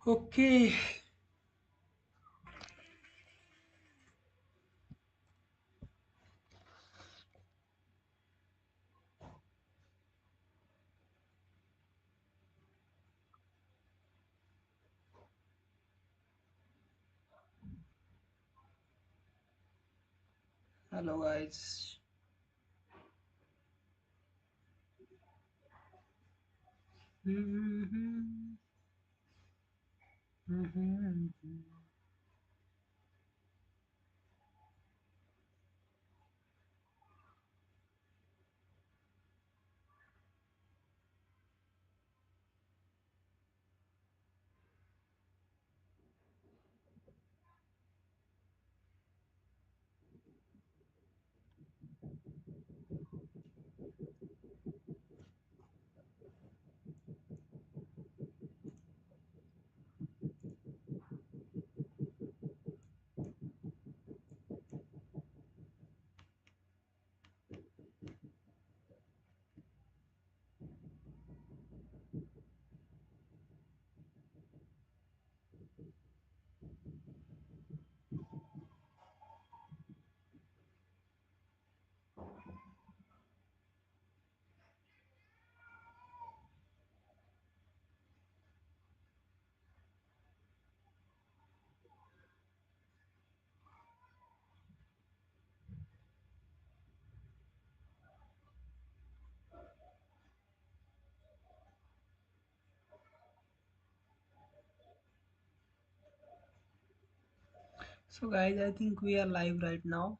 Okay. Hello guys. Mhm. Mhm. So guys, I think we are live right now,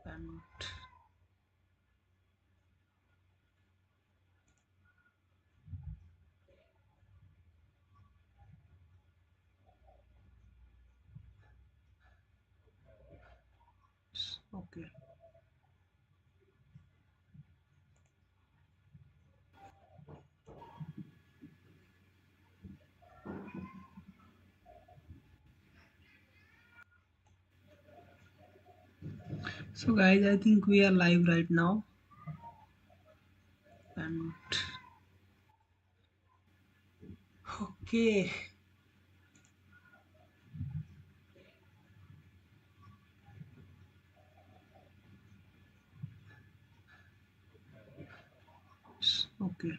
and okay. So guys, I think we are live right now, and okay. Okay.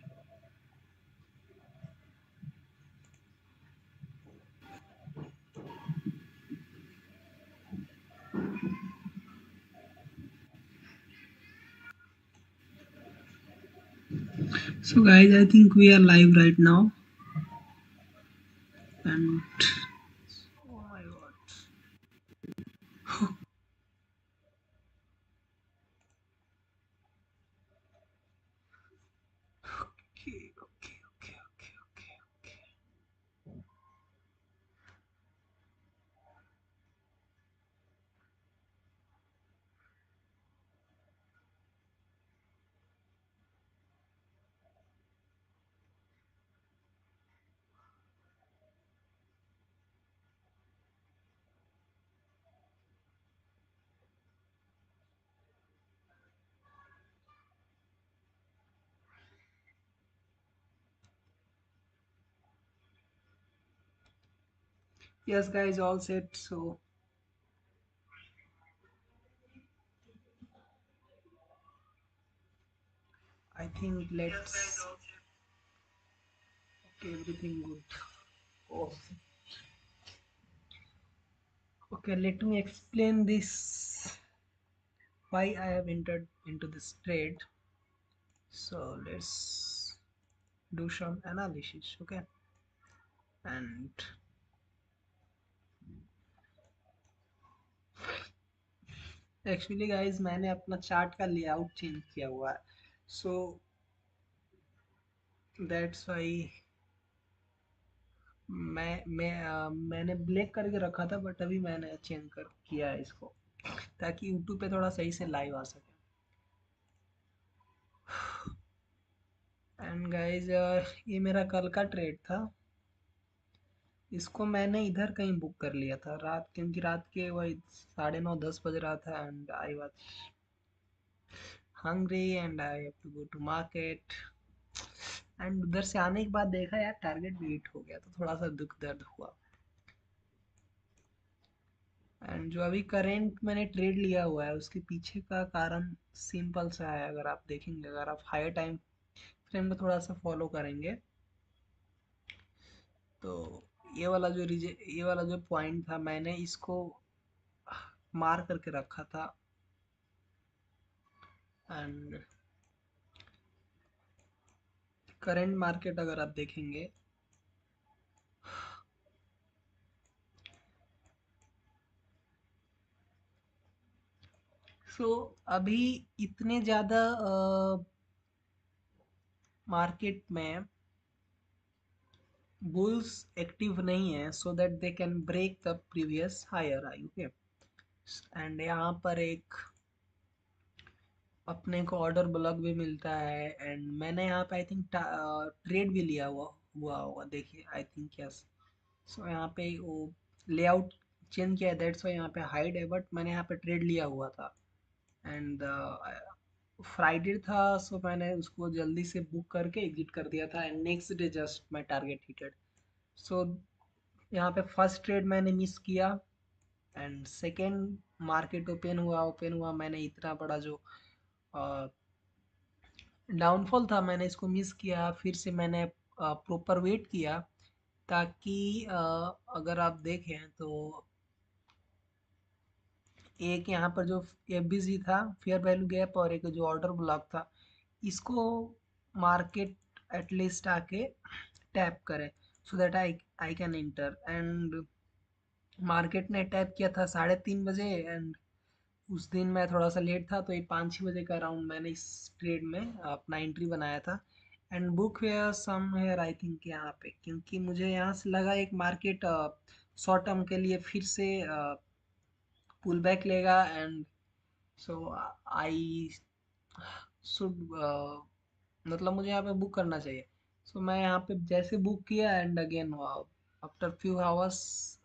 So guys, I think we are live right now, and oh my god. Okay, okay, okay, okay, okay, okay. Yes, guys, all set. So I think let's. Okay, everything good. Oh, okay. Let me explain this. Why I have entered into this trade. So let's do some analysis. Okay, and actually guys मैंने अपना chart का layout change किया हुआ है so that's why मैंने black करके रखा था बट अभी मैंने चेंज कर किया है इसको ताकि यूट्यूब पे थोड़ा सही से लाइव आ सके एंड गाइज ये मेरा कल का ट्रेड था इसको मैंने इधर कहीं बुक कर लिया था रात क्योंकि रात के वही 9:30 10 बज रहा था and I was hungry and I have to go to market and उधर से आने के बाद देखा यार टारगेट भी हिट हो गया, तो थोड़ा सा दुख दर्द हुआ। एंड जो अभी करेंट मैंने ट्रेड लिया हुआ है उसके पीछे का कारण सिंपल सा है। अगर आप देखेंगे, अगर आप हायर टाइम फ्रेम में थोड़ा सा फॉलो करेंगे, तो ये वाला जो पॉइंट था मैंने इसको मार करके रखा था। एंड करंट मार्केट अगर आप देखेंगे, सो अभी इतने ज़्यादा मार्केट में बुल्स एक्टिव नहीं है so that they can break the previous higher high. Okay, and यहाँ पर एक अपने को ऑर्डर ब्लॉक भी मिलता है। एंड मैंने यहाँ पे आई थिंक ट्रेड भी लिया हुआ होगा, देखिए आई थिंक यस। सो यहाँ पे वो लेआउट चेंज किया है, दैट्स वाई यहाँ पे हाइड है, बट मैंने यहाँ पे ट्रेड लिया हुआ था। एंड फ्राइडे था, सो मैंने उसको जल्दी से बुक करके एग्जिट कर दिया था। And next day just my target hitted. So यहाँ पे फर्स्ट ट्रेड मैंने मिस किया। एंड सेकेंड मार्केट ओपन हुआ, मैंने इतना बड़ा जो डाउनफॉल था मैंने इसको मिस किया। फिर से मैंने प्रॉपर वेट किया, ताकि अगर आप देखें तो एक यहाँ पर जो एफबीजी था, फेयर वैल्यू गैप, और एक जो ऑर्डर ब्लॉक था, इसको मार्केट एटलीस्ट आके टैप करे, so that I can inter. And market ने टैप किया था 3:30 बजे। एंड उस दिन मैं थोड़ा सा लेट था, तो ये 5-6 बजे का अराउंड मैंने इस ट्रेड में अपना एंट्री बनाया था। And book where some here I think यहाँ पे, क्योंकि मुझे यहाँ से लगा एक मार्केट शॉर्ट टर्म के लिए फिर से पुल बैक लेगा। एंड सो आई शुड मतलब मुझे यहाँ पे बुक करना चाहिए। सो मैं यहाँ पे जैसे बुक किया, and again after few hours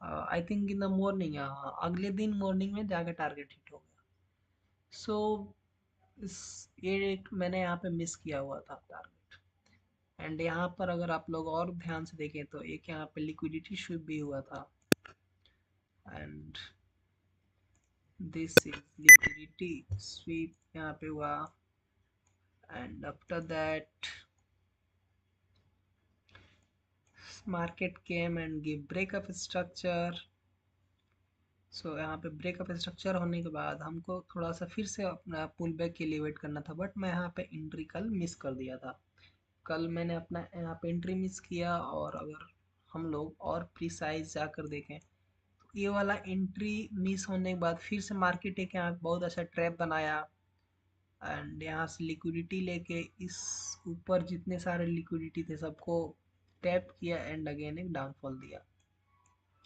I think in the morning, अगले दिन मॉर्निंग में जाके टारगेट हिट हो गया। सो इस ये एक मैंने यहाँ पे मिस किया हुआ था टारगेट। एंड यहाँ पर अगर आप लोग और ध्यान से देखें तो एक यहाँ पे लिक्विडिटी स्वीप भी हुआ था। And this is liquidity SVEEP यहाँ पे हुआ। And after that market came and give breakup structure। सो यहाँ पे ब्रेकअप स्ट्रक्चर होने के बाद हमको थोड़ा सा फिर से अपना पुल बैक के लिए वेट करना था, बट मैं यहाँ पे एंट्री कल मिस कर दिया था। कल मैंने अपना यहाँ पे एंट्री मिस किया। और अगर हम लोग और प्रिसाइज जाकर देखें, तो ये वाला एंट्री मिस होने के बाद फिर से मार्केट एक यहाँ बहुत अच्छा ट्रैप बनाया। एंड यहाँ से लिक्विडिटी लेके इस ऊपर जितने सारे लिक्विडिटी थे सबको टैप किया, एंड अगेन एक डाउनफॉल दिया।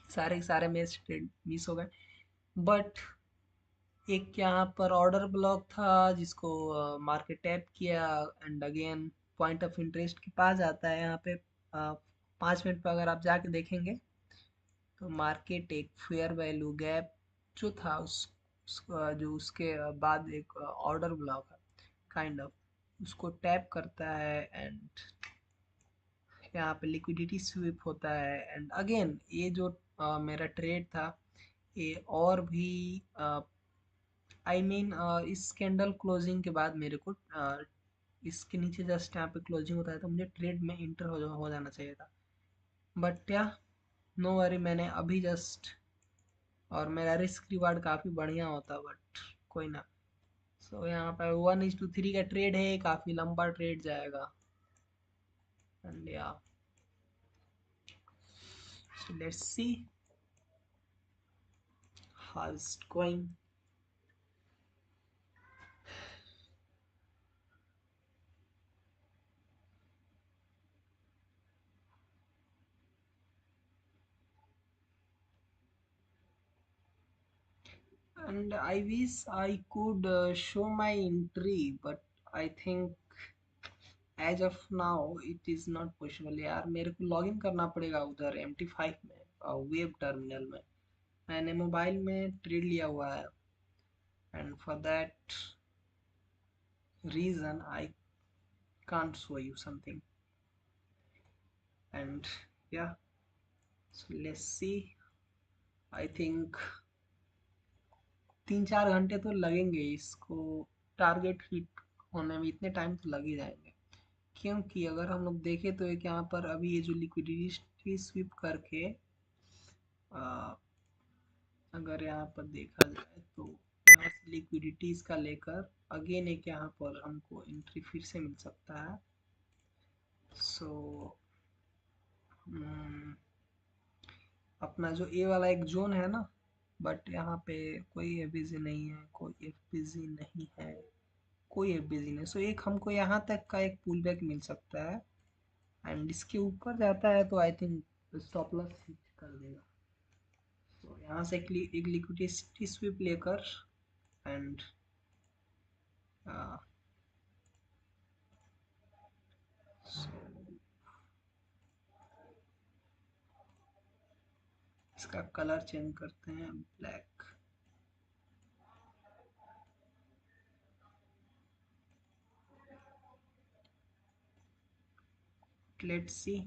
सारे के सारे मैच ट्रेड मिस हो गए। बट एक यहाँ पर ऑर्डर ब्लॉक था जिसको मार्केट टैप किया। And again point of interest के पास आता है यहाँ पे 5 मिनट पर अगर आप जाके देखेंगे, तो मार्केट एक फेयर वैल्यू गैप जो था जो उसके बाद एक ऑर्डर ब्लॉक है काइंड ऑफ, उसको टैप करता है। एंड यहाँ पे लिक्विडिटी स्वीप होता है। एंड अगेन ये जो मेरा ट्रेड था, ये और भी इस कैंडल क्लोजिंग के बाद मेरे को इसके नीचे जस्ट यहाँ पे क्लोजिंग होता है, तो मुझे ट्रेड में इंटर हो जाना चाहिए था। बट या नो वरी, मैंने अभी जस्ट, और मेरा रिस्क रिवार्ड काफ़ी बढ़िया होता, बट कोई ना। सो यहाँ पे 1:3 का ट्रेड है, काफ़ी लंबा ट्रेड जाएगा। एंड या so let's see how it's going। And I wish I could show my entry, but I think as of now it is not possible. यार मेरे को लॉगिन करना पड़ेगा उधर MT5 में, वेब टर्मिनल में। मैंने मोबाइल में ट्रेड लिया हुआ है, and for that reason I can't show you something. and yeah, so let's see. I think 3-4 घंटे तो लगेंगे इसको टारगेट हिट होने में, इतने टाइम तो लग ही जाएंगे। क्योंकि अगर हम लोग देखें तो एक यहाँ पर अभी ये जो लिक्विडिटी स्वीप करके अगर यहाँ पर देखा जाए तो यहाँ से लिक्विडिटी इसका लेकर अगेन एक यहाँ पर हमको एंट्री फिर से मिल सकता है। सो अपना जो ए वाला एक जोन है ना, बट यहाँ पे कोई एफबीजी नहीं है, कोई एफबीजी नहीं है, कोई एफबीजी नहीं। सो एक हमको यहाँ तक का एक पुल बैक मिल सकता है, एंड इसके ऊपर जाता है तो I think stop loss hit कर देगा। तो यहाँ से एक लिक्विडिटी स्वीप लेकर एंड इसका कलर चेंज करते हैं ब्लैक। लेट्स सी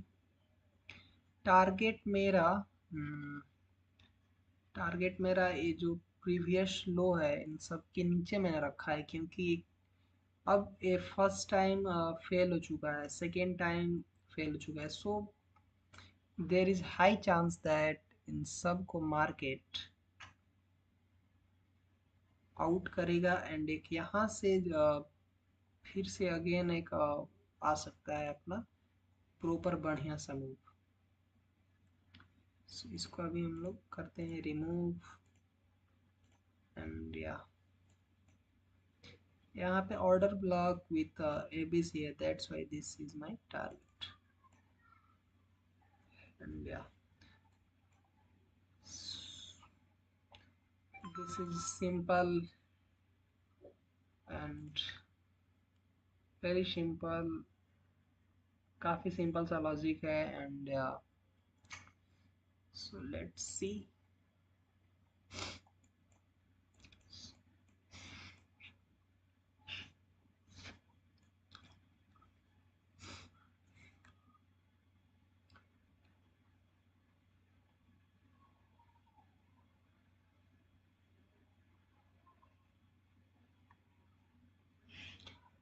टारगेट मेरा टारगेट मेरा ये जो प्रीवियस लो है इन सब के नीचे मैंने रखा है, क्योंकि अब ये फर्स्ट टाइम फेल हो चुका है, सेकेंड टाइम फेल हो चुका है। So there is high chance that इन सब को मार्केट आउट करेगा, एंड एक यहाँ से फिर से अगेन एक आ सकता है अपना प्रॉपर बढ़िया सा मूव। So, इसको अभी हम लोग करते हैं रिमूव एंड या यहाँ पे ऑर्डर ब्लॉक विथ एबीसी है, that's why this is my target and या this is simple and very simple, काफी सिंपल सा लॉजिक है एंड या so let's see.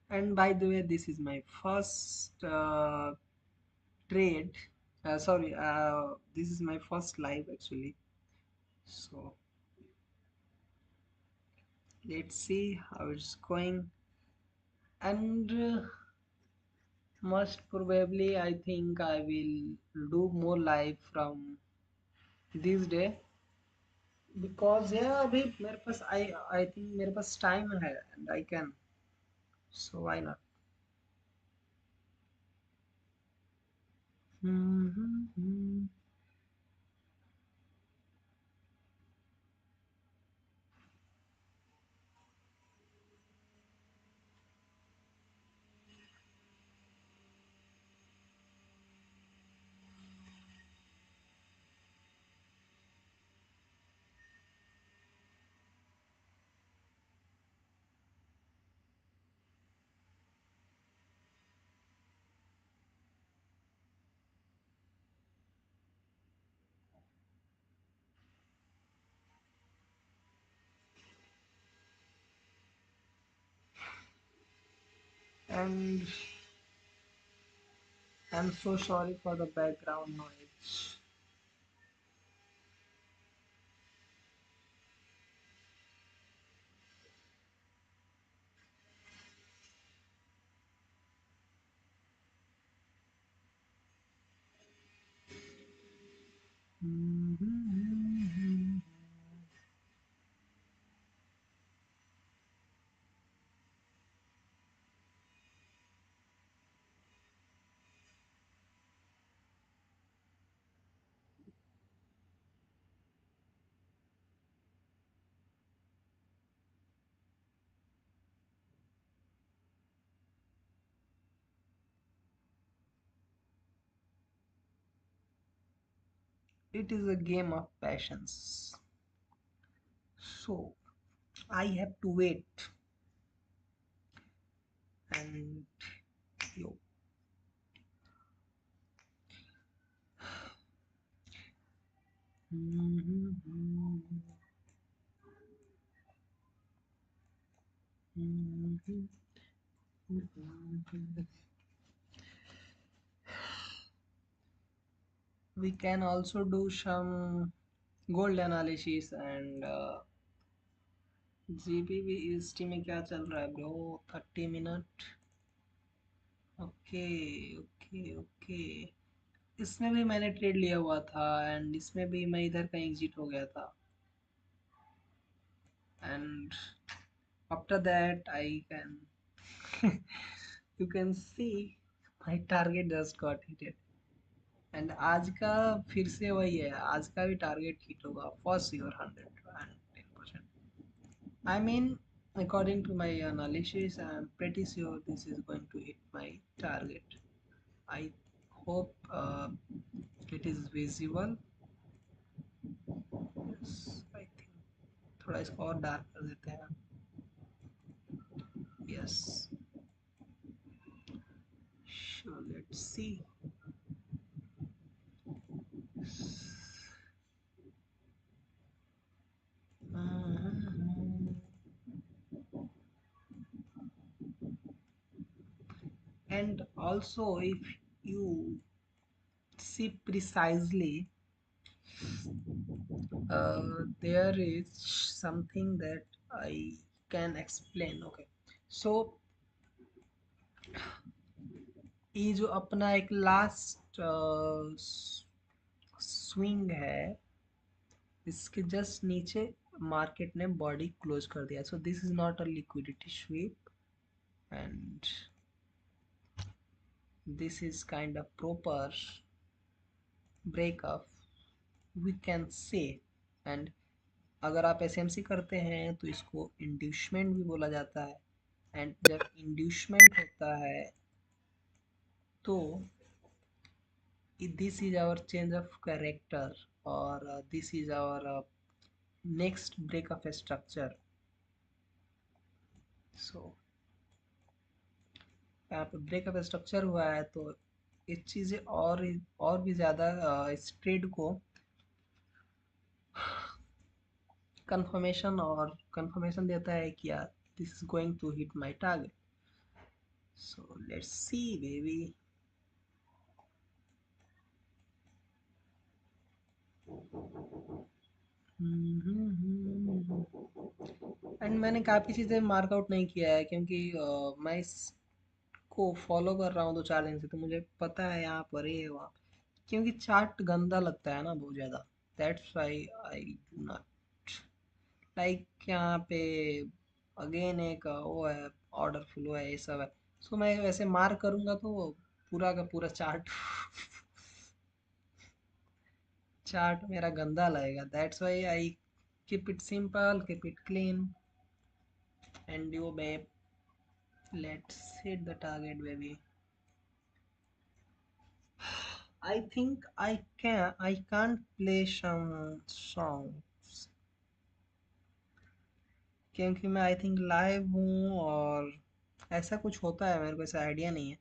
And by the way, this is my first trade. Sorry, this is my first live actually. So let's see how it's going. And most probably, I think I will do more live from this day because yeah, अभी मेरे पास I think मेरे पास time है and I can. So why not? Hmm. And I'm so sorry for the background noise. It is a game of passions. So I have to wait and yo. We can also do some gold analysis and GBP east में क्या चल रहा है bro 30 minute okay okay okay इसमें भी मैंने trade लिया हुआ था एंड इसमें भी मैं इधर का एग्जिट हो गया था and after that I can you can see my target just got hit and आज का फिर से वही है आज का भी टारगेट हिट होगा for sure 110%. I mean, according to my analysis, I'm pretty sure this is going to hit my target. I hope it is visible. Yes, I think थोड़ा इसको और डार्क कर देते हैं. Yes. So let's see. And also, if you see precisely, there is something that I can explain. Okay, so ये जो अपना एक लास्ट स्विंग है इसके जस्ट नीचे मार्केट ने बॉडी क्लोज कर दिया so this is not a liquidity sweep and this is kind of proper breakup we can say and अगर आप एसएमसी करते हैं तो इसको इंड्यूसमेंट भी बोला जाता है एंड जब इंड्यूसमेंट होता है तो this is our change of character or this is our next break of a structure. So यहाँ पे ब्रेक ऑफ स्ट्रक्चर हुआ है तो ये चीज़ें और भी ज़्यादा इस ट्रेड को कंफर्मेशन देता है कि यार this is going to hit my target so let's see baby and मैंने काफ़ी चीज़ें मार्कआउट नहीं किया है क्योंकि मैं इसको फॉलो कर रहा हूँ 2-4 दिन से तो मुझे पता है यहाँ पर ये वहाँ क्योंकि चार्ट गंदा लगता है ना बहुत ज़्यादा that's why I do not like यहाँ पे अगेन एक वो है ऑर्डर फ्लो है ये सब है सो मैं वैसे मार्क करूँगा तो पूरा का पूरा चार्ट चार्ट मेरा गंदा लगेगा that's why I keep it simple keep it clean and you babe let's hit the target baby I think I can't play some songs क्योंकि मैं आई थिंक लाइव हूँ और ऐसा कुछ होता है मेरे को ऐसा आइडिया नहीं है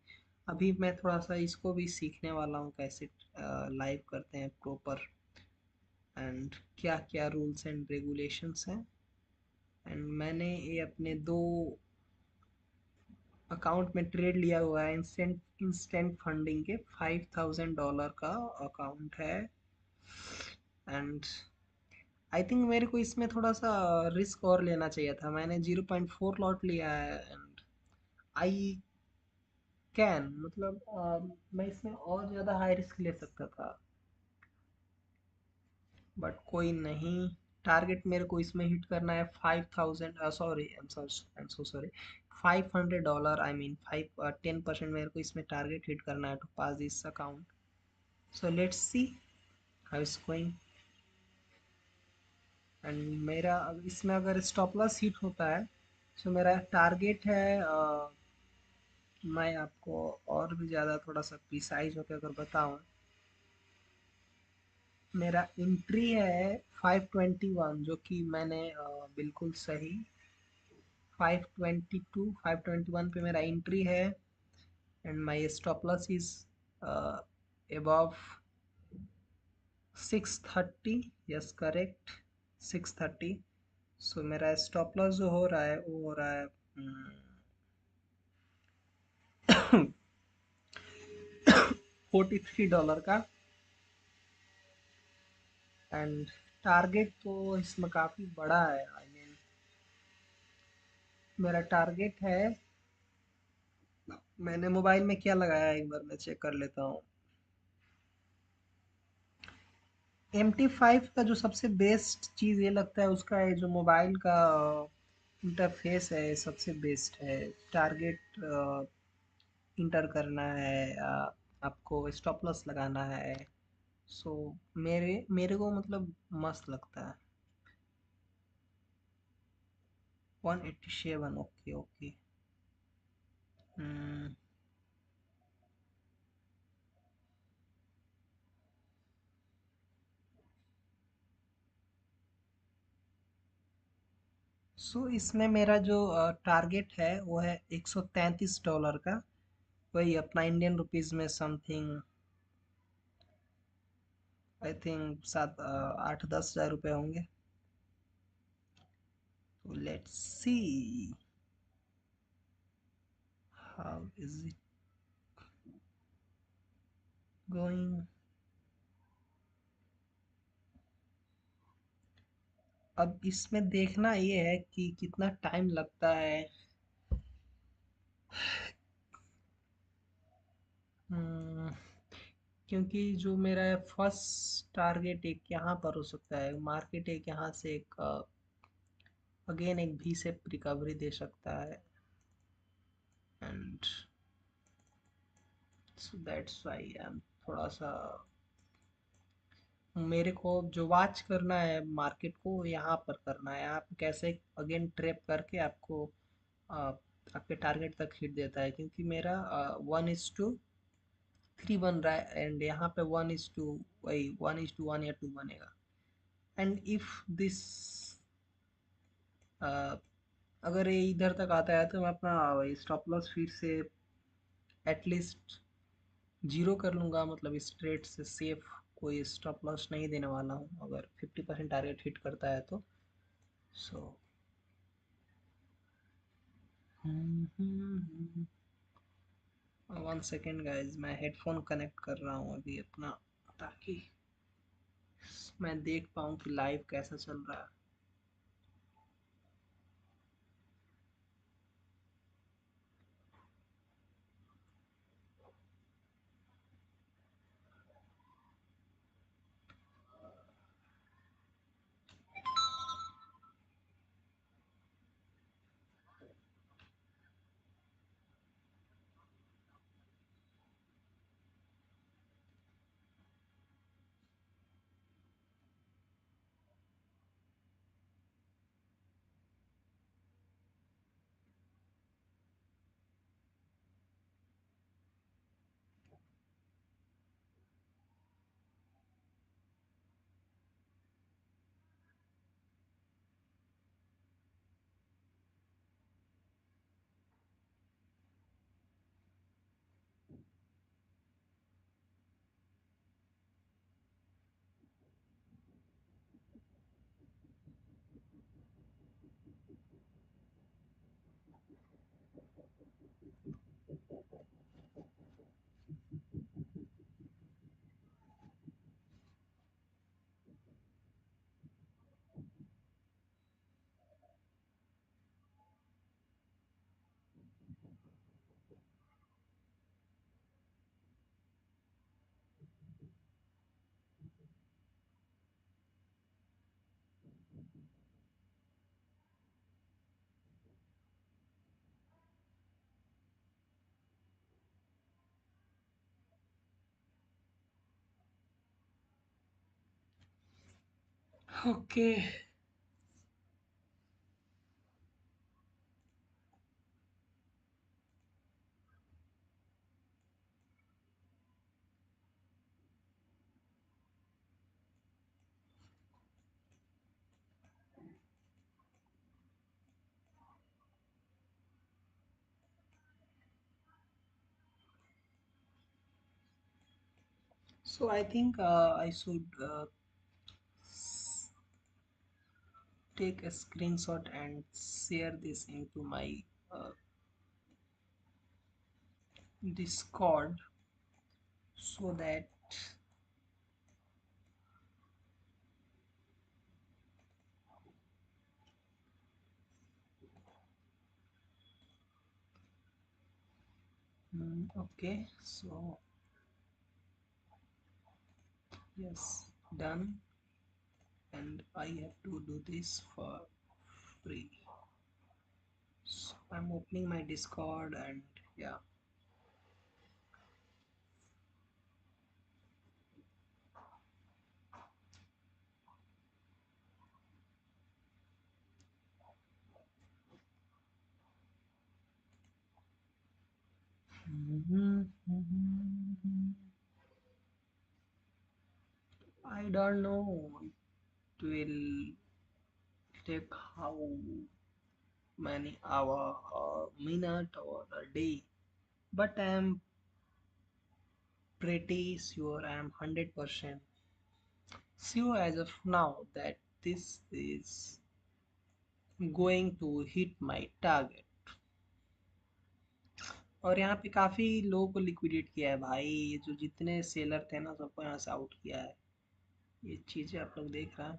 अभी मैं थोड़ा सा इसको भी सीखने वाला हूँ कैसे लाइव करते हैं प्रॉपर एंड क्या क्या रूल्स एंड रेगुलेशंस हैं एंड मैंने ये अपने 2 अकाउंट में ट्रेड लिया हुआ है इंस्टेंट इंस्टेंट फंडिंग के $5000 का अकाउंट है एंड आई थिंक मेरे को इसमें थोड़ा सा रिस्क और लेना चाहिए था मैंने 0.4 लॉट लिया है एंड आई कैन मतलब मैं इसमें और ज़्यादा हाई रिस्क ले सकता था बट कोई नहीं टारगेट मेरे को इसमें हिट करना है 5000 sorry I am so sorry $500 I mean 10% मेरे को इसमें टारगेट हिट करना है to pass this account so let's see how is going and मेरा इसमें अगर स्टॉप लॉस हिट होता है सो मेरा टारगेट है मैं आपको और भी ज़्यादा थोड़ा सा प्रिसाइज होकर अगर बताऊं मेरा एंट्री है 521 जो कि मैंने बिल्कुल सही 522 521 पे मेरा एंट्री है and my stop loss is above 630, yes correct, 630। सो मेरा स्टॉप लॉस जो हो रहा है वो हो रहा है $43 का। एंड टारगेट तो इसमें काफ़ी बड़ा है। आई मीन मेरा टारगेट है, मैंने मोबाइल में क्या लगाया है एक बार मैं चेक कर लेता हूँ। MT5 का जो सबसे बेस्ट चीज़ ये लगता है उसका है जो मोबाइल का इंटरफेस है, सबसे बेस्ट है। टारगेट इंटर करना है, आपको स्टॉप लॉस लगाना है। सो मेरे मेरे को मतलब मस्त लगता है। 187, ओके ओके। सो इसमें मेरा जो टारगेट है वो है $133 का। वही अपना इंडियन रुपीस में समथिंग आई थिंक 8-10 हज़ार रुपये होंगे। तो let's see how is it going. अब इसमें देखना ये है कि कितना टाइम लगता है। हम्म, क्योंकि जो मेरा फर्स्ट टारगेट एक यहाँ पर हो सकता है, मार्केट एक यहाँ से एक अगेन एक भी से रिकवरी दे सकता है। And so that's why I M थोड़ा सा, मेरे को जो वॉच करना है मार्केट को यहाँ पर करना है। आप कैसे अगेन ट्रैप करके आपको आपके टारगेट तक हिट देता है, क्योंकि मेरा 1:3 बन रहा है एंड यहाँ पे 1:, वही 1:1 या 2 बनेगा। एंड इफ दिस अगर ये इधर तक आता है तो मैं अपना स्टॉप लॉस फिर से एटलीस्ट जीरो कर लूँगा, मतलब इस ट्रेड से सेफ कोई स्टॉप लॉस नहीं देने वाला हूँ अगर 50% टारगेट हिट करता है तो। सो 1 सेकेंड गाइज, मैं हेडफोन कनेक्ट कर रहा हूँ अभी अपना, ताकि मैं देख पाऊँ कि लाइव कैसा चल रहा है। Okay, So I think I should take a screenshot and share this into my uh, Discord so that okay, so yes, done, and I have to do this for free. So I'm opening my Discord and yeah. I don't know. It will take how many hour or minute or a day, but I'm pretty sure, I'm 100% sure as of now that this is going to hit my target. और यहाँ पे काफी लो को liquidate किया है भाई, ये जो जितने सेलर थे ना सबको यहाँ से आउट किया है। ये चीजें आप लोग देख रहे हैं।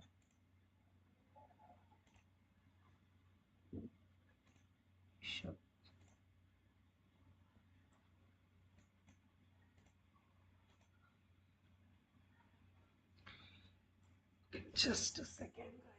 Just a second, guys.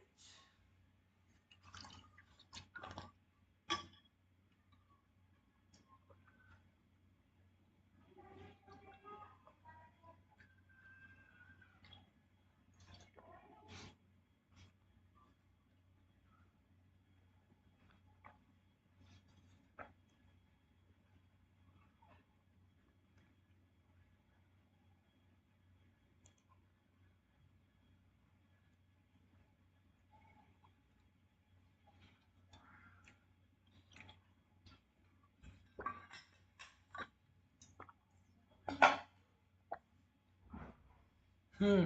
Hmm.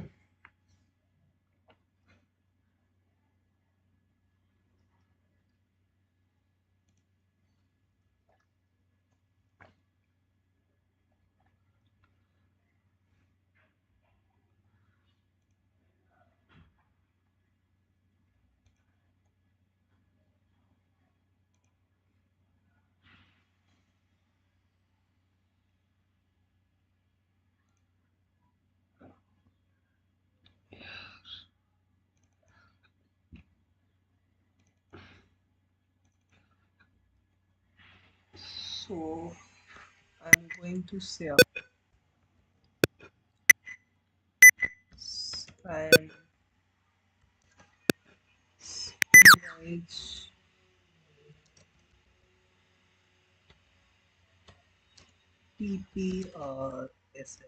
So I'm going to share and image TP or SF.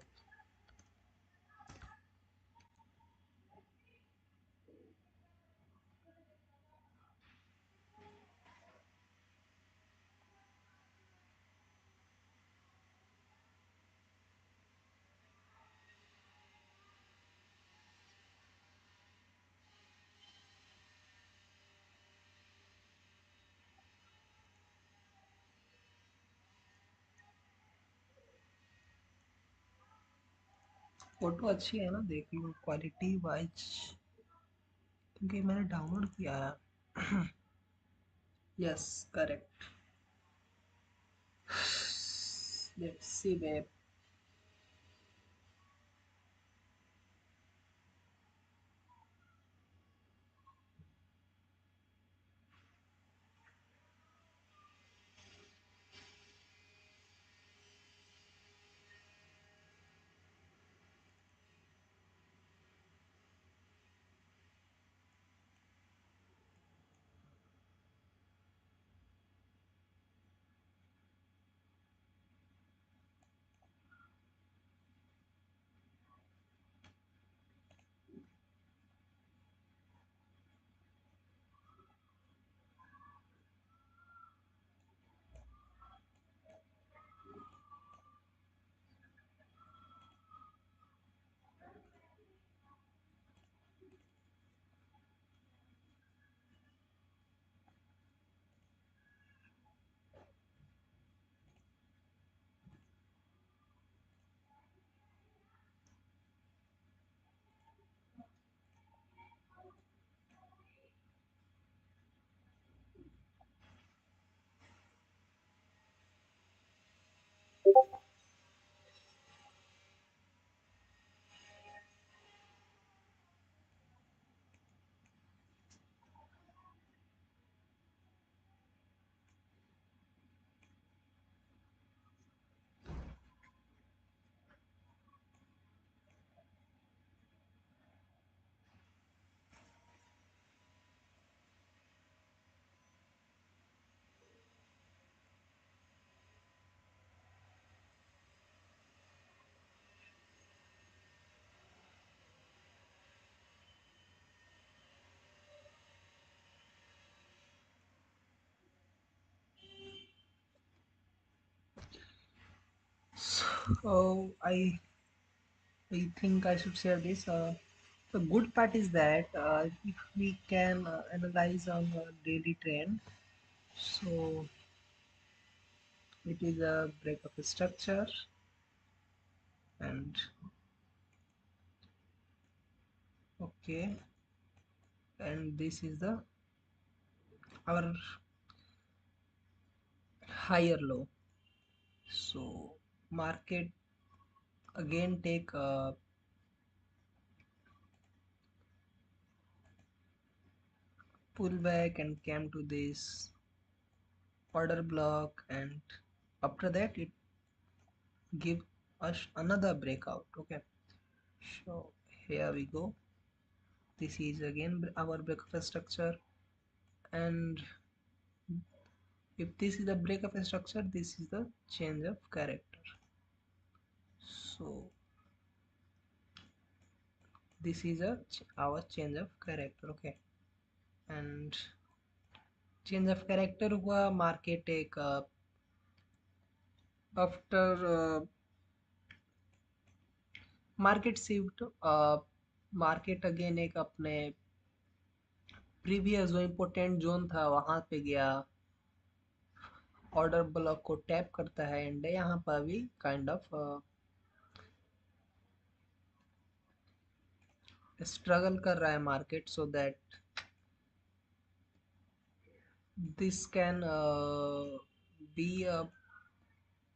Photo अच्छी है ना, देख लो क्वालिटी वाइज, क्योंकि मैंने डाउनलोड किया है। Yes, correct. Let's see web. Oh, I think I should share this. The good part is that if we can analyze on a daily trend, so it is a break of a structure, and okay, and this is the our higher low. So market again take a pullback and came to this order block, and after that it give us another breakout. Okay, so here we go. This is again our break of a structure, and if this is the break of a structure, this is the change of character. So this is our change of character. Okay, and change of character हुआ market एक after market shift market again एक अपने previous जो important zone था वहां पे गया, order block को टैप करता है, एंड यहाँ पर भी काइंड ऑफ स्ट्रगल कर रहा है market, so that this can be a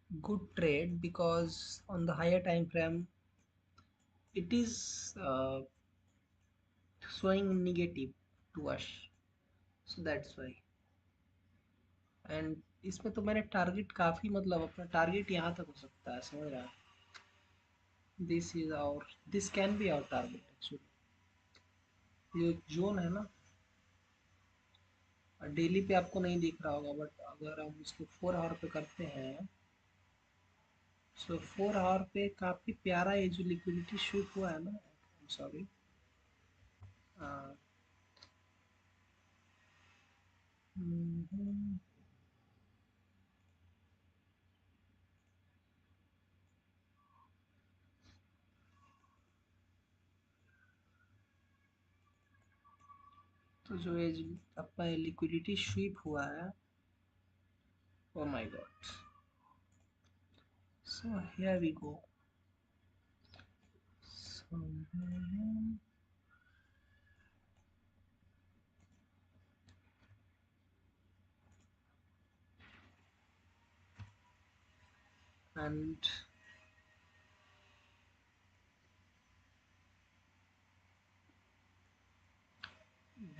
good trade because on the higher time frame it is showing negative to us, so that's why. And इसमें तो मैंने टारगेट काफी, मतलब अपना टारगेट यहाँ तक हो सकता है, समझ रहा है? This is our, this can be our target actually. ये जोन है ना, डेली पे आपको नहीं दिख रहा होगा, बट अगर हम इसको 4 आवर पे करते हैं, सो 4 आवर पे काफी प्यारा ये जो लिक्विडिटी शूट हुआ है ना, सॉरी, तो जो ये अपना लिक्विडिटी स्वीप हुआ है, oh my God, so here we go, so and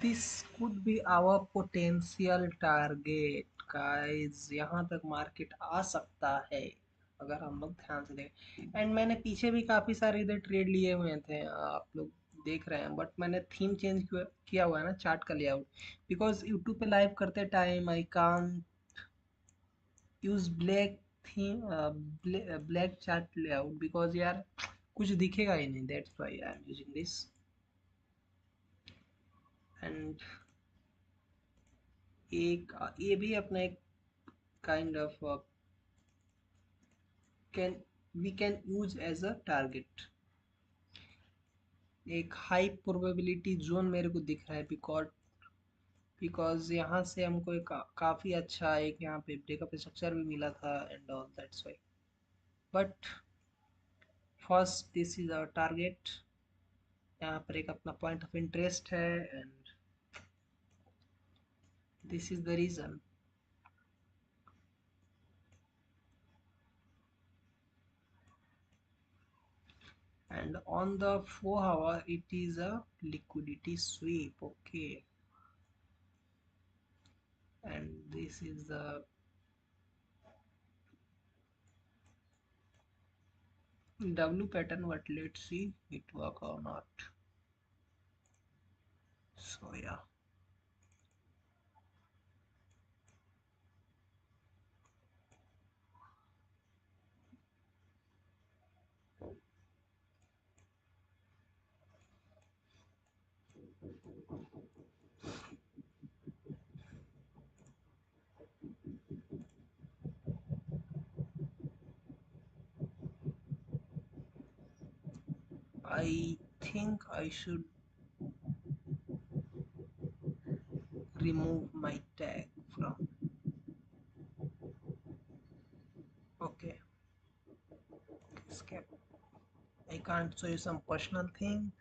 this could be our potential target guys, यहाँ तक मार्केट आ सकता है अगर हम लोग ध्यान से देखें। एंड मैंने पीछे भी काफी सारे इधर ट्रेड लिए हुए थे, आप लोग देख रहे हैं, बट मैंने थीम चेंज किया हुआ है ना चार्ट का लेआउट, बिकॉज यूट्यूब पे लाइव करते time I can't use black theme, black chart layout, because यार कुछ दिखेगा ही नहीं, that's why I am using this. And एक ये भी अपना एक kind of can we can use as a target. एक हाई प्रोबेबिलिटी जोन मेरे को दिख रहा है, बिकॉज यहाँ से हमको एक काफ़ी अच्छा एक यहाँ पे ब्रेकअप स्ट्रक्चर भी मिला था, and all that's why. But first this is our target, यहाँ पर एक अपना पॉइंट ऑफ इंटरेस्ट है, and this is the reason. And on the 4 hour it is a liquidity sweep. Okay, and this is the W pattern, but let's see it work or not. So yeah, I think I should remove my tag from. Okay, escape. I can't show you some personal thing.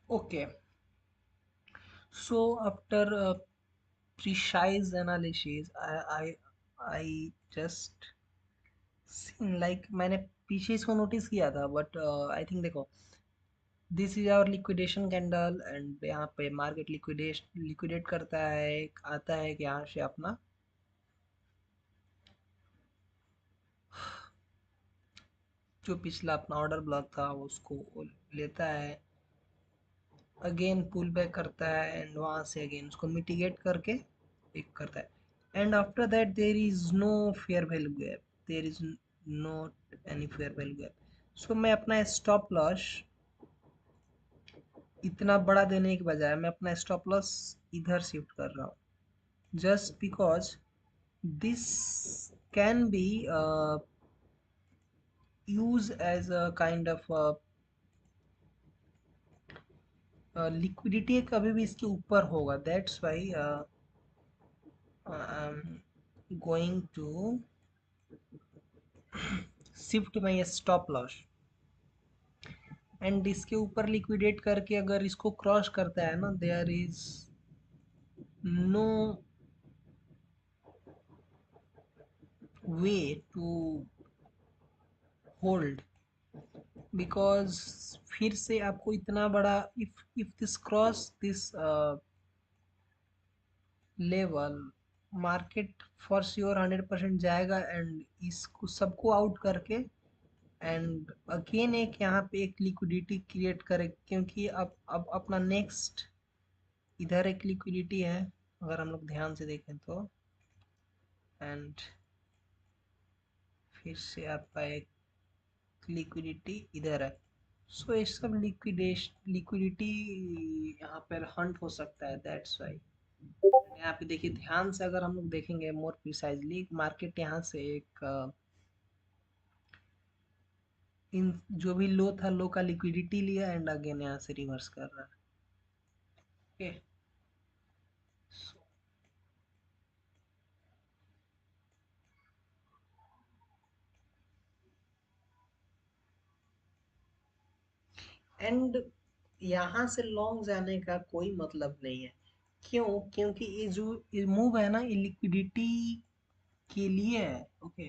Okay, so after precise analysis, I just seen like मैंने पीछे इसको notice किया था, but I think देखो, this is our liquidation candle and यहाँ पे market liquidate करता है, आता है कि यहाँ से अपना जो पिछला अपना ऑर्डर ब्लॉक था उसको लेता है, अगेन पुल बैक करता है एंड वहाँ से अगेन उसको मिटिगेट करके एक करता है, and after that there is no fair value gap, there is not any fair value gap. So मैं अपना स्टॉप लॉस इतना बड़ा देने के बजाय मैं अपना स्टॉप लॉस इधर शिफ्ट कर रहा हूँ, just because this can be use as a kind of liquidity कभी भी इसके ऊपर होगा, that's why I am going to shift my stop loss, and इसके ऊपर लिक्विडेट करके अगर इसको क्रॉस करता है ना, there is no way to hold, because फिर से आपको इतना बड़ा, if this cross this level, market for sure 100% जाएगा एंड इसको सबको आउट करके एंड अगेन एक यहाँ पे एक लिक्विडिटी क्रिएट करे, क्योंकि अब अपना नेक्स्ट इधर एक लिक्विडिटी है अगर हम लोग ध्यान से देखें तो, एंड फिर से आपका एक लिक्विडिटी इधर है। सो ये सब लिक्विडिटी यहाँ पर हंट हो सकता है, दैट्स वाई यहाँ पे देखिए ध्यान से अगर हम लोग देखेंगे मोर प्रिसाइजली, मार्केट यहाँ से एक इन जो भी लो था, लो का लिक्विडिटी लिया एंड अगेन यहाँ से रिवर्स कर रहा है। ओके, एंड यहाँ से लॉन्ग जाने का कोई मतलब नहीं है, क्यों? क्योंकि ये जो ये मूव है ना, ये लिक्विडिटी के लिए है। ओके,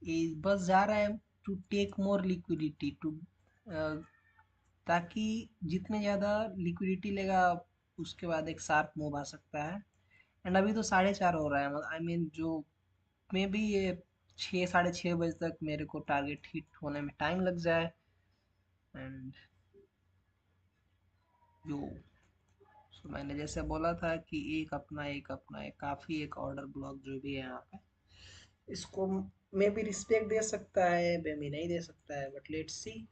ये बस जा रहा है to take more liquidity too, ताकि जितने ज़्यादा लिक्विडिटी लेगा उसके बाद एक शार्प मूव आ सकता है, एंड अभी तो 4:30 हो रहा है, आई मीन जो मे बी ये 6 साढ़े 6 बजे तक मेरे को टारगेट हिट होने में टाइम लग जाए, एंड जो सो मैंने जैसे बोला था कि एक अपना एक काफ़ी एक ऑर्डर ब्लॉक जो भी है यहाँ पे, इसको मे भी रिस्पेक्ट दे सकता है, मे भी नहीं दे सकता है, but let's see.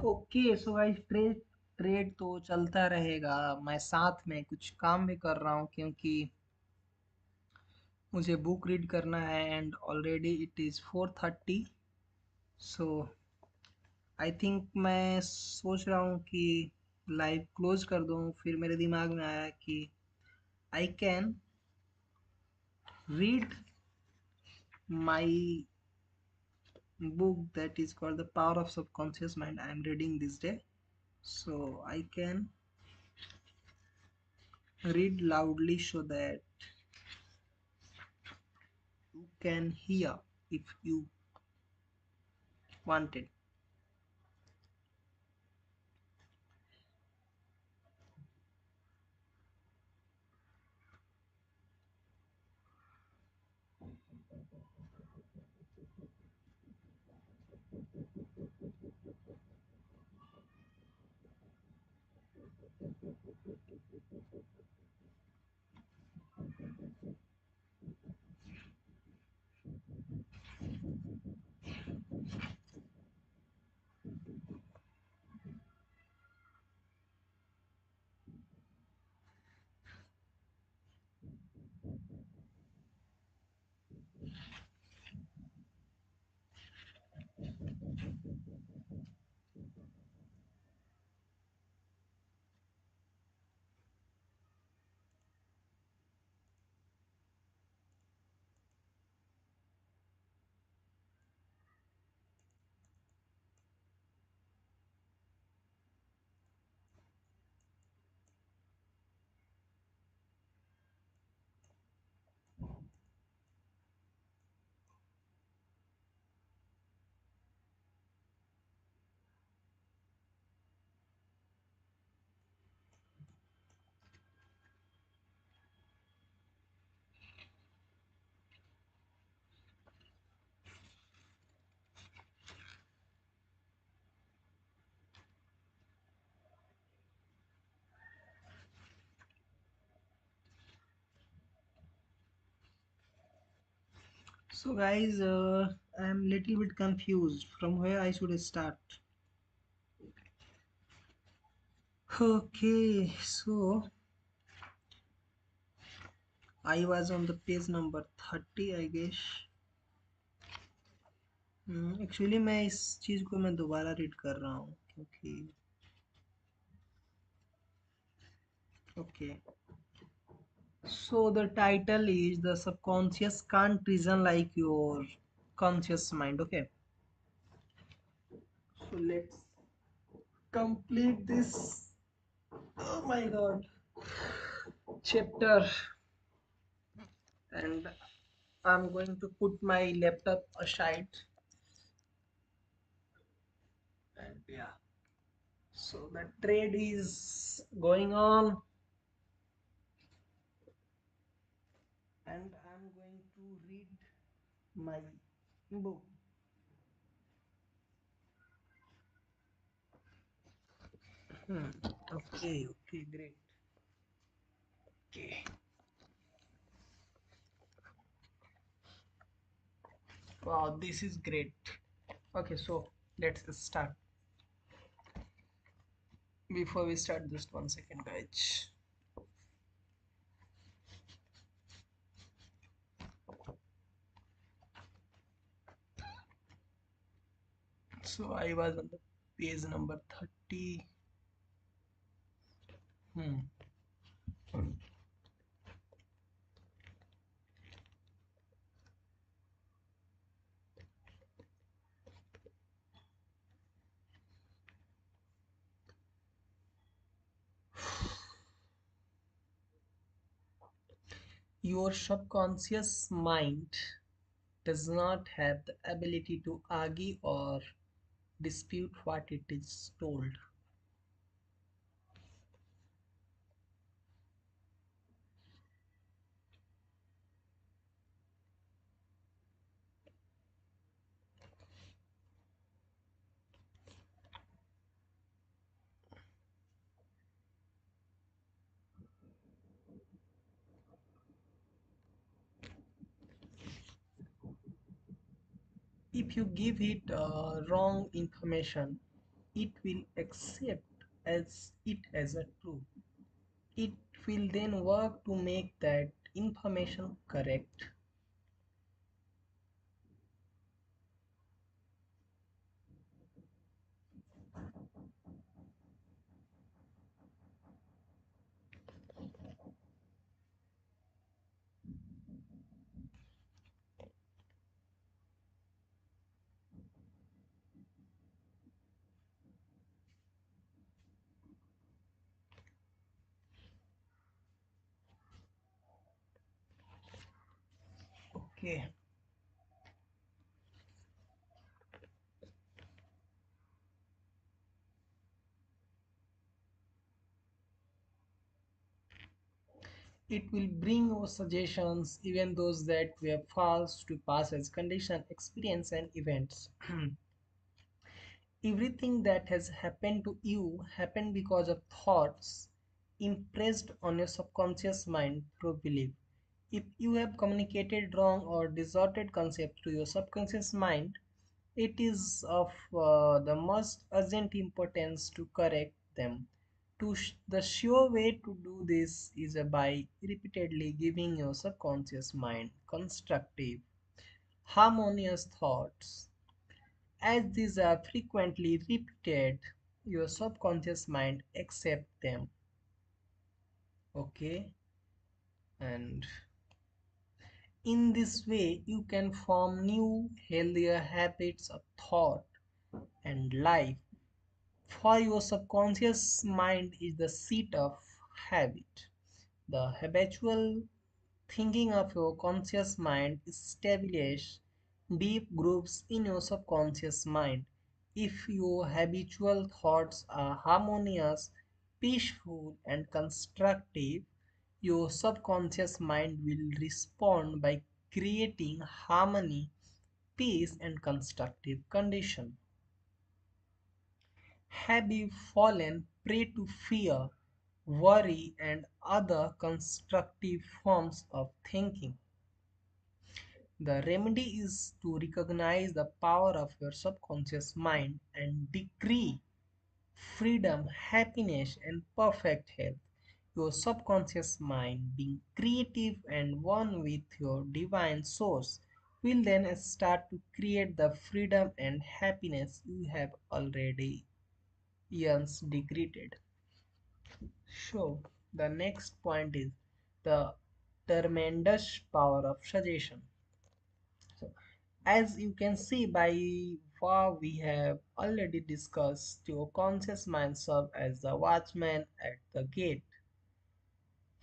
Okay so guys trade trade तो चलता रहेगा। मैं साथ में कुछ काम भी कर रहा हूँ क्योंकि मुझे बुक रीड करना है and already it is 4:30। So I think मैं सोच रहा हूँ कि लाइव क्लोज कर दूँ। फिर मेरे दिमाग में आया कि I can read my book that is called the power of subconscious mind. I am reading this day, so I can read loudly so that you can hear if you wanted. So guys, I am little bit confused from where I should start. Okay, so I was on the page number 30 I guess. Actually मैं इस चीज़ को मैं दोबारा read कर रहा हूँ क्योंकि okay so the title is the subconscious can't reason like your conscious mind. Okay, so let's complete this, oh my god, chapter. And I'm going to put my laptop aside. And yeah, so the trade is going on and I'm going to read my book. Okay, okay, great. Okay, wow, this is great. Okay, so let's start. Before we start, just 1 second, guys. So I was on the page number 30. Hmm. Your subconscious mind does not have the ability to argue or dispute what it is told. If you give it wrong information, it will accept as it as a truth. It will then work to make that information correct. Okay. It will bring your suggestions, even those that were false, to pass as condition, experience, and events. Everything that has happened to you happened because of thoughts impressed on your subconscious mind through belief. If you have communicated wrong or distorted concepts to your subconscious mind, it is of the most urgent importance to correct them. The sure way to do this is by repeatedly giving your subconscious mind constructive, harmonious thoughts. As these are frequently repeated, your subconscious mind accepts them. Okay, and in this way, you can form new, healthier habits of thought and life. For your subconscious mind is the seat of habit. The habitual thinking of your conscious mind establishes deep grooves in your subconscious mind. If your habitual thoughts are harmonious, peaceful, and constructive, your subconscious mind will respond by creating harmony, peace, and constructive condition. Have you fallen prey to fear, worry, and other constructive forms of thinking? The remedy is to recognize the power of your subconscious mind and decree freedom, happiness, and perfect health. Your subconscious mind, being creative and one with your divine source, will then start to create the freedom and happiness you have already yearns decreed. So, the next point is the tremendous power of suggestion. So, as you can see by what we have already discussed, your conscious mind serves as the watchman at the gate.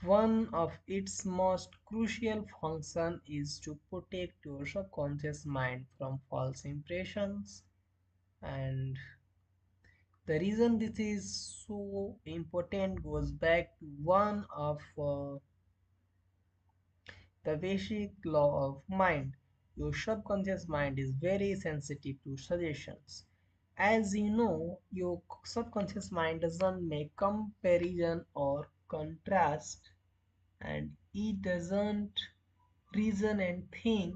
One of its most crucial functions is to protect your subconscious mind from false impressions, and the reason this is so important goes back to one of the basic law of mind. Your subconscious mind is very sensitive to suggestions. As you know, your subconscious mind doesn't make comparison or contrast, and it doesn't reason and think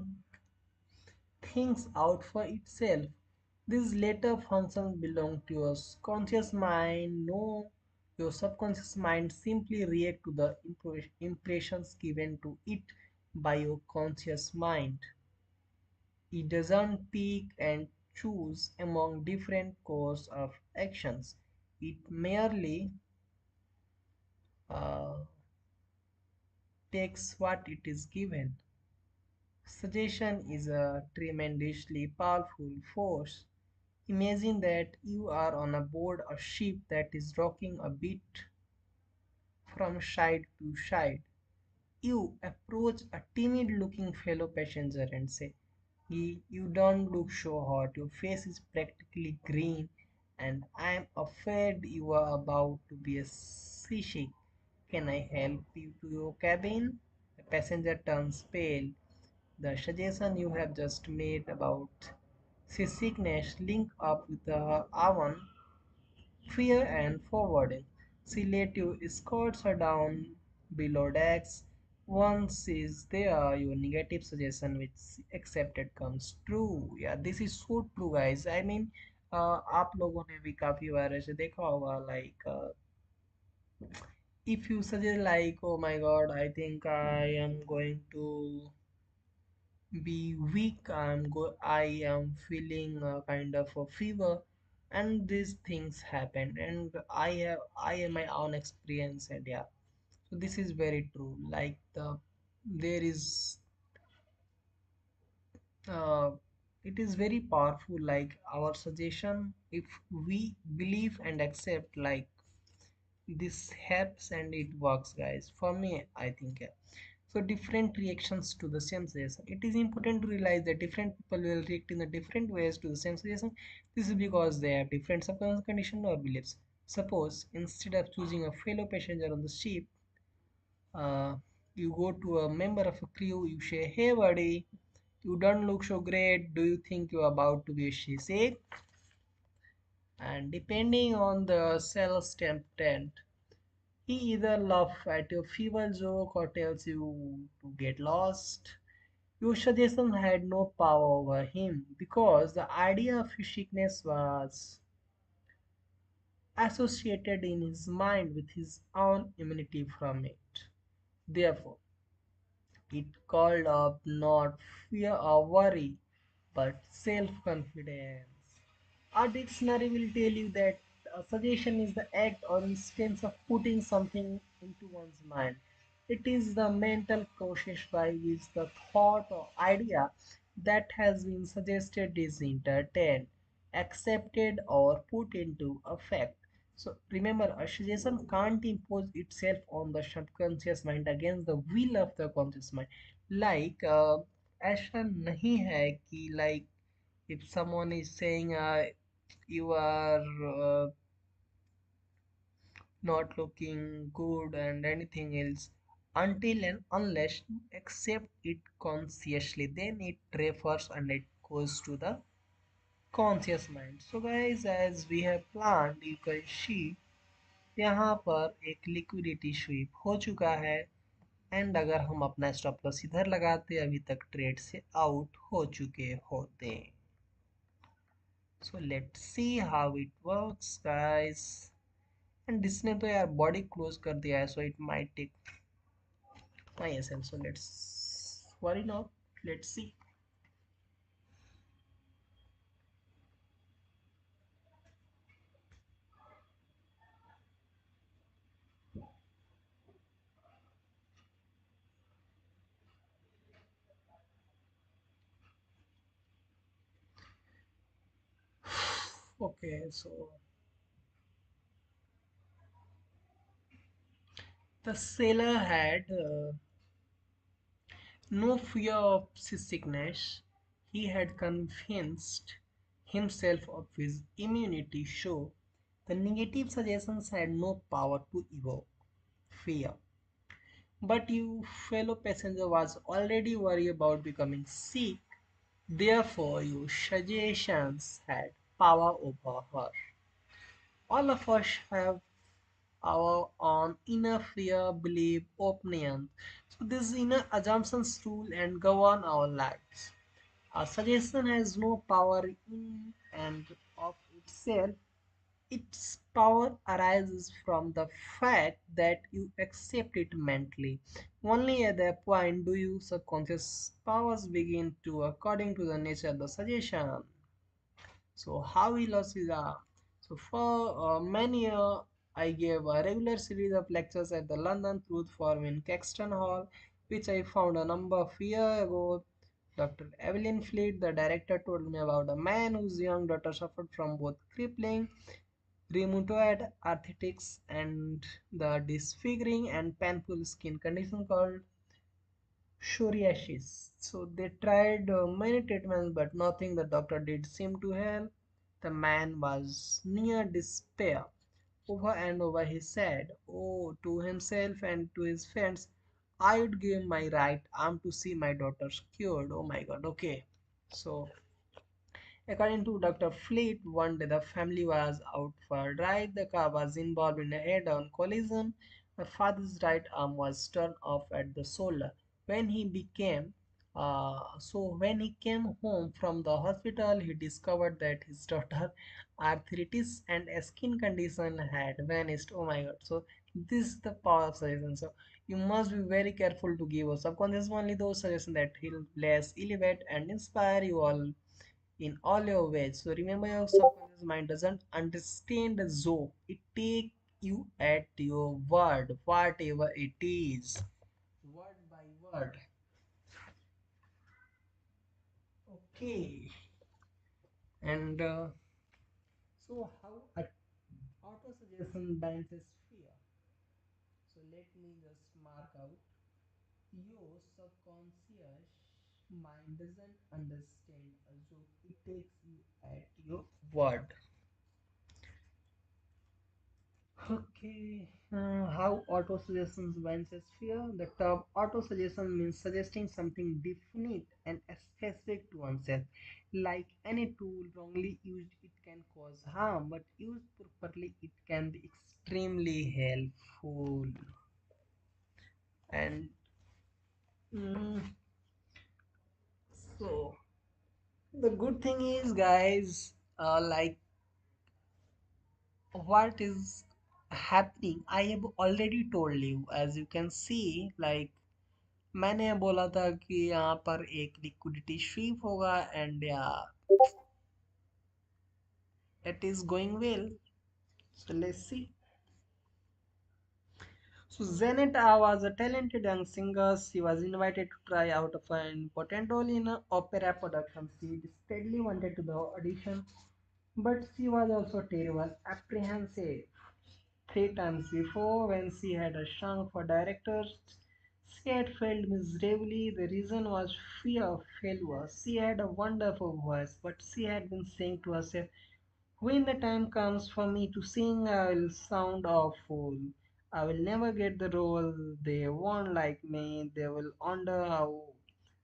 things out for itself. These later functions belong to your conscious mind. No, your subconscious mind simply react to the impressions given to it by your conscious mind. It doesn't pick and choose among different course of actions. It merely uh, takes what it is given. Suggestion is a tremendously powerful force. Imagine that you are on a board a ship that is rocking a bit from side to side. You approach a timid looking fellow passenger and say, You don't look so hot, your face is practically green, and I'm afraid you are about to be a seasick. Can I help you to your cabin? The passenger turns pale. The suggestion you have just made about seasickness link up with the oven fear and forwarding. Selective escorts her down below decks. Once is there, your negative suggestion which accepted comes true. Yeah, this is so true, guys. I mean, आप लोगों ने भी काफी बार ऐसे देखा होगा like if you suggest like oh my god I think I am going to be weak I am feeling a kind of a fever and these things happen and I am my own experience and yeah so this is very true like there is uh, it is very powerful like our suggestion if we believe and accept like this helps and it works guys for me I think yeah. So different reactions to the same suggestion. It is important to realize that different people will react in the different ways to the same suggestion. This is because they have different subconscious conditions or beliefs. Suppose instead of choosing a fellow passenger on the ship, uh, you go to a member of a crew, you say, "Hey buddy, you don't look so great. Do you think you're about to be seasick?" And depending on the sales template, he either laughs at your feeble joke or tells you to get lost. Your suggestion had no power over him because the idea of his sickness was associated in his mind with his own immunity from it. Therefore, it called up not fear or worry, but self confidence. A dictionary will tell you that a suggestion is the act or instance of putting something into one's mind. It is the mental process by which the thought or idea that has been suggested is entertained, accepted, or put into effect. So remember, a suggestion can't impose itself on the subconscious mind against the will of the conscious mind. Like ऐसा नहीं है कि like if someone is saying you are not looking good and anything else until and unless you accept it consciously then it refers and it goes to the conscious mind. So guys as we have planned you can see यहाँ पर एक liquidity SVEEP हो चुका है and अगर हम अपना stop loss इधर लगाते अभी तक ट्रेड से आउट हो चुके होते. So let's see how it works guys. And इसने तो यार बॉडी क्लोज कर दिया है so it might take ISL. So let's worry not. Let's see. Okay, so the seller had no fear of seasickness. He had convinced himself of his immunity, so the negative suggestions had no power to evoke fear. But you fellow passenger was already worried about becoming sick, therefore your suggestions had power over her. All of us have our own inner fear, belief, opinion. So these inner assumptions rule and govern our lives. A suggestion has no power in and of itself. Its power arises from the fact that you accept it mentally. Only at that point do your subconscious powers begin to according to the nature of the suggestion. So how we lost is so for many years I gave a regular series of lectures at the London Truth Forum in Caxton Hall, which I found a number of years ago. Dr. Evelyn Fleet, the director, told me about a man whose young daughter suffered from both crippling rheumatoid arthritis and the disfiguring and painful skin condition called psoriasis. So they tried many treatments, but nothing the doctor did seem to help. The man was near despair. Over and over he said, oh, to himself and to his friends, I would give my right arm to see my daughter cured. Oh my God, okay. So according to Dr. Fleet, one day the family was out for a ride. The car was involved in a head-on collision. The father's right arm was torn off at the shoulder. When he became when he came home from the hospital, he discovered that his daughter arthritis and a skin condition had vanished. Oh my God! So this is the power of suggestion. So you must be very careful to give us subconscious only those suggestions that will bless, elevate, and inspire you all in all your ways. So remember, your subconscious mind doesn't understand the zoo. It take you at your word, whatever it is, word by word. Okay. And so how auto suggestion balances fear. So let me just mark out. Your subconscious mind doesn't understand a joke. It takes you at your word. Okay, how auto suggestions balances fear? The term auto suggestion means suggesting something definite and specific to oneself. Like any tool wrongly used, it can cause harm, but used properly, it can be extremely helpful. And mm, so the good thing is, guys, like what is happening, I have already told you. As you can see, like मैंने बोला था कि यहाँ पर एक liquidity sweep होगा and yeah, it is going well. So let's see. So Zenetta was a talented young singer. She was invited to try out for an important role in an opera production. She steadily wanted to the audition, but she was also terrible, apprehensive. Three times before, when she had sung for directors, she had failed miserably. The reason was fear of failure. She had a wonderful voice, but she had been saying to herself, when the time comes for me to sing, I will sound awful. I will never get the role. They won't like me. They will wonder how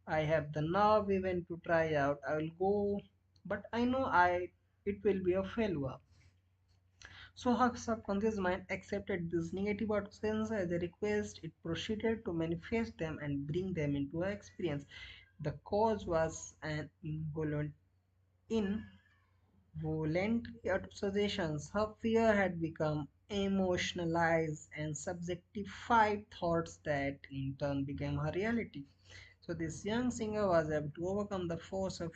I have the nerve even to try out. I will go, but I know it will be a failure. So her subconscious mind accepted these negative outcomes as a request. It proceeded to manifest them and bring them into her experience. The cause was an involuntary associations. Her fear had become emotionalized and subjectified thoughts that in turn became her reality. So this young singer was able to overcome the force of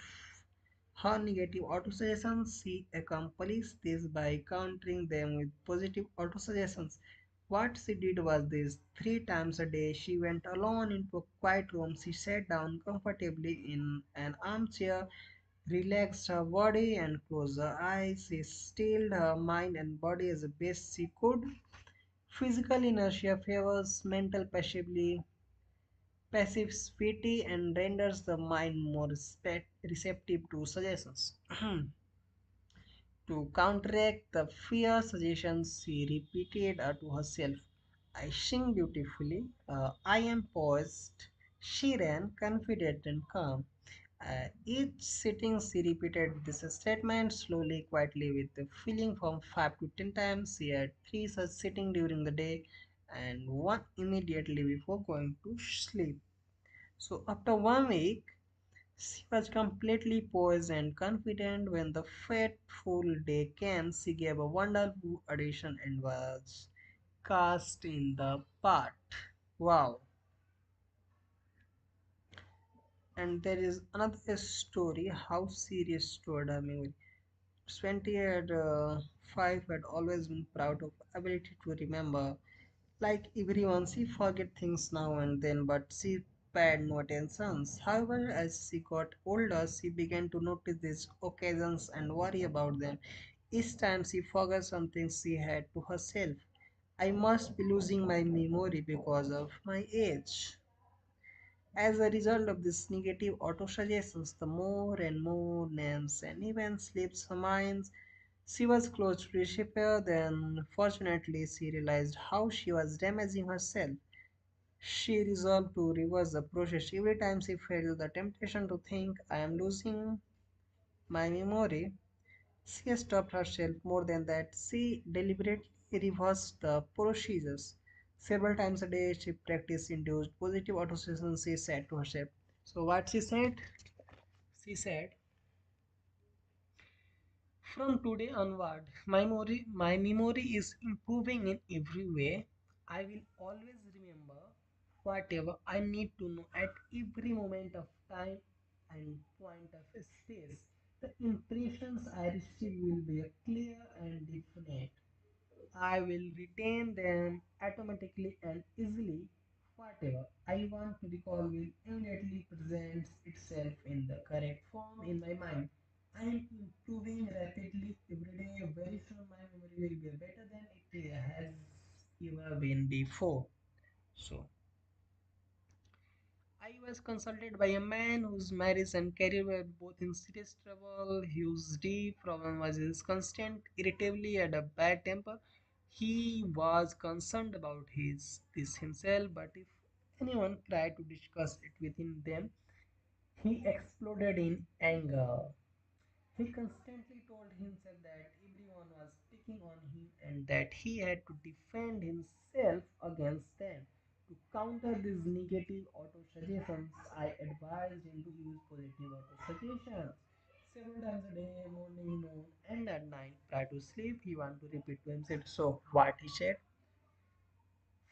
her negative autosuggestions. She accomplished this by countering them with positive autosuggestions. What she did was this: three times a day she went alone into a quiet room. She sat down comfortably in an armchair, relaxed her body and closed her eyes. She stilled her mind and body as best she could. Physical inertia favors mental passivity and renders the mind more receptive to suggestions. To counteract the fear suggestions, she repeated to herself, I sing beautifully, I am poised, she ran, confident and calm. Each sitting, she repeated this statement slowly, quietly, with the feeling from 5 to 10 times. She had three such sitting during the day and one immediately before going to sleep. So after 1 week, she was completely poised and confident. When the fateful day came, she gave a wonderful audition and was cast in the part. Wow. And there is another story how serious stored her memory. Swanty had 5 had always been proud of ability to remember. Like everyone, she forget things now and then, but she paid no attention. However, as she got older, she began to notice these occasions and worry about them. Each time she forgot something, she had to herself, I must be losing my memory because of my age. As a result of this negative auto-suggestions, the more and more names and events slips her mind. She was close to despair, then fortunately she realized how she was damaging herself. She resolved to reverse the process. Every time she felt the temptation to think, I am losing my memory, she stopped herself. More than that, she deliberately reversed the procedures. Several times a day, she practiced induced positive association, she said to herself. So, what she said? She said, from today onward, my memory is improving in every way. I will always remember whatever I need to know at every moment of time and point of space. The impressions I receive will be clear and definite. I will retain them automatically and easily. Whatever I want to recall will immediately present itself in the correct form in my mind. I am improving rapidly every day. Very soon my memory will be better than it has ever been before. So I was consulted by a man whose marriage and career were both in serious trouble. His deep problem was his constant irritability and a bad temper. He was concerned about his this himself, but if anyone tried to discuss it within them, he exploded in anger. He constantly told himself that everyone was picking on him and that he had to defend himself against them. To counter these negative auto suggestions, I advised him to use positive auto suggestions. Several times a day, morning, noon, and at night, prior to sleep, he wanted to repeat to himself. So, what he said,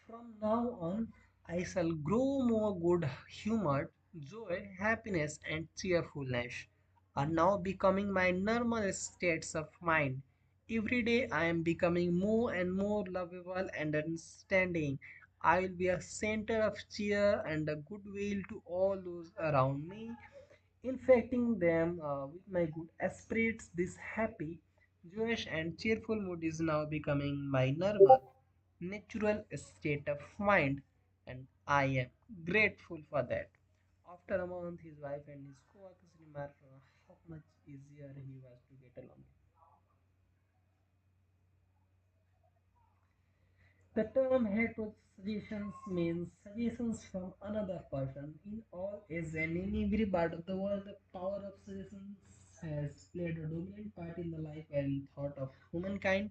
from now on, I shall grow more good humored, joy, happiness, and cheerfulness are now becoming my normal states of mind. Every day I am becoming more and more lovable and understanding. I will be a center of cheer and a goodwill to all those around me, infecting them with my good spirits. This happy, joyous, and cheerful mood is now becoming my normal, natural state of mind, and I am grateful for that. After a month, his wife and his co-workers remarked how much easier he was to get along with. The term hatred suggestions means suggestions from another person. In all ages and in every part of the world, the power of suggestions has played a dominant part in the life and thought of humankind.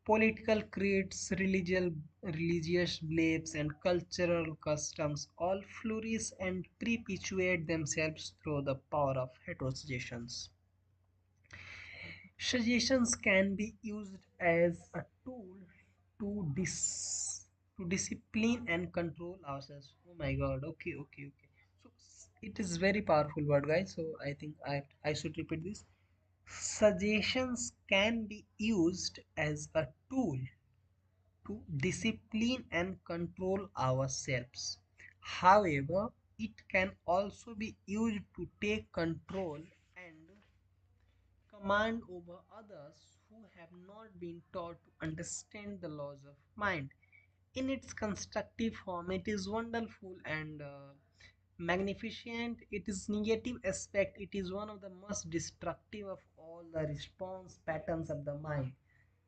Political creeds, religious beliefs, and cultural customs all flourish and perpetuate themselves through the power of heterosuggestions. Suggestions can be used as a tool to discipline and control ourselves. Oh my God! Okay, okay, okay. So it is very powerful word, guys. So I think I should repeat this. Suggestions can be used as a tool to discipline and control ourselves. However, it can also be used to take control and command over others who have not been taught to understand the laws of mind. In its constructive form, it is wonderful and magnificent. It is negative aspect. It is one of the most destructive of all the response patterns of the mind.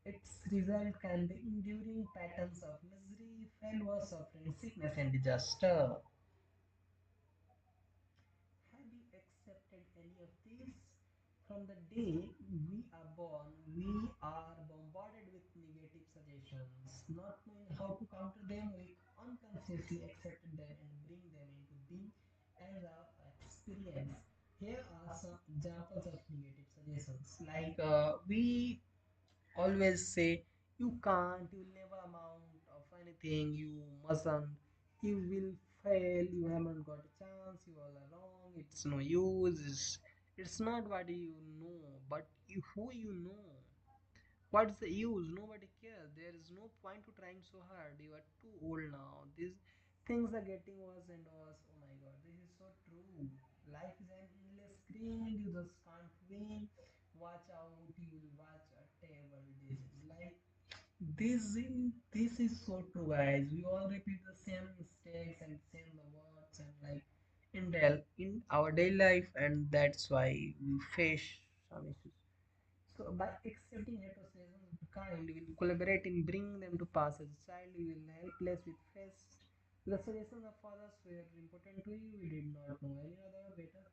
Its result can be enduring patterns of misery, failure, suffering, sickness, and disaster. Have you accepted any of these? From the day we are born, we are bombarded with negative suggestions. Not knowing how to counter them, we unconsciously accepted them and bring them into being as our experience. Here are some examples of negative suggestions. Like we always say, you can't, you'll never amount of anything, you mustn't, you will fail, you haven't got a chance, you all are wrong, it's no use, it's not what you know, but who you know. What's the use? Nobody cares. There is no point to trying so hard. You are too old now. These things are getting worse and worse. Oh my god, this is so true. Life is an endless grind. You just can't win. Watch out, you will watch a terrible disease. Like this is so true, guys. We all repeat the same mistakes and same the words and like in our daily life, and that's why we face some issues. So by accepting heterocycles of the kind, we will collaborate in bringing them to pass. As a child, we will help less with face. The suggestions of fathers were important to you. We did not know any other better.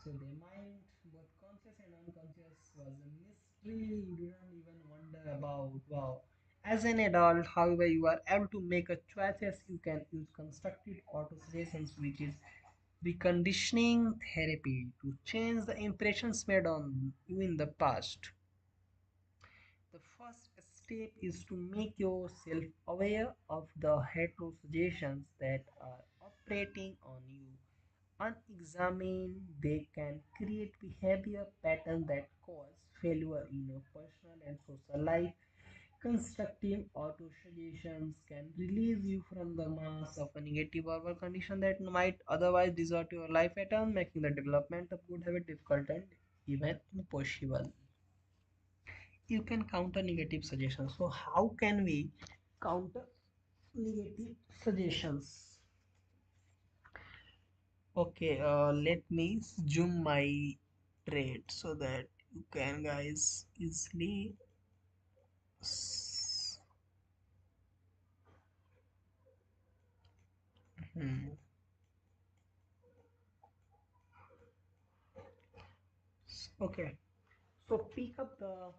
So their mind, both conscious and unconscious, was a mystery you didn't even wonder about. Wow. As an adult, however, you are able to make a choices. You can use constructive auto suggestions, which is reconditioning therapy, to change the impressions made on you in the past. The first step is to make yourself aware of the heterosuggestions that are operating on you. Unexamined, they can create behavior patterns that cause failure in your personal and social life. Constructive autosuggestions can release you from the mass of a negative verbal condition that might otherwise distort your life pattern, making the development of good habit difficult and even impossible. You can counter negative suggestions. So how can we counter negative suggestions? Okay, let me zoom my trade so that you can guys easily hmm. Okay, so pick up the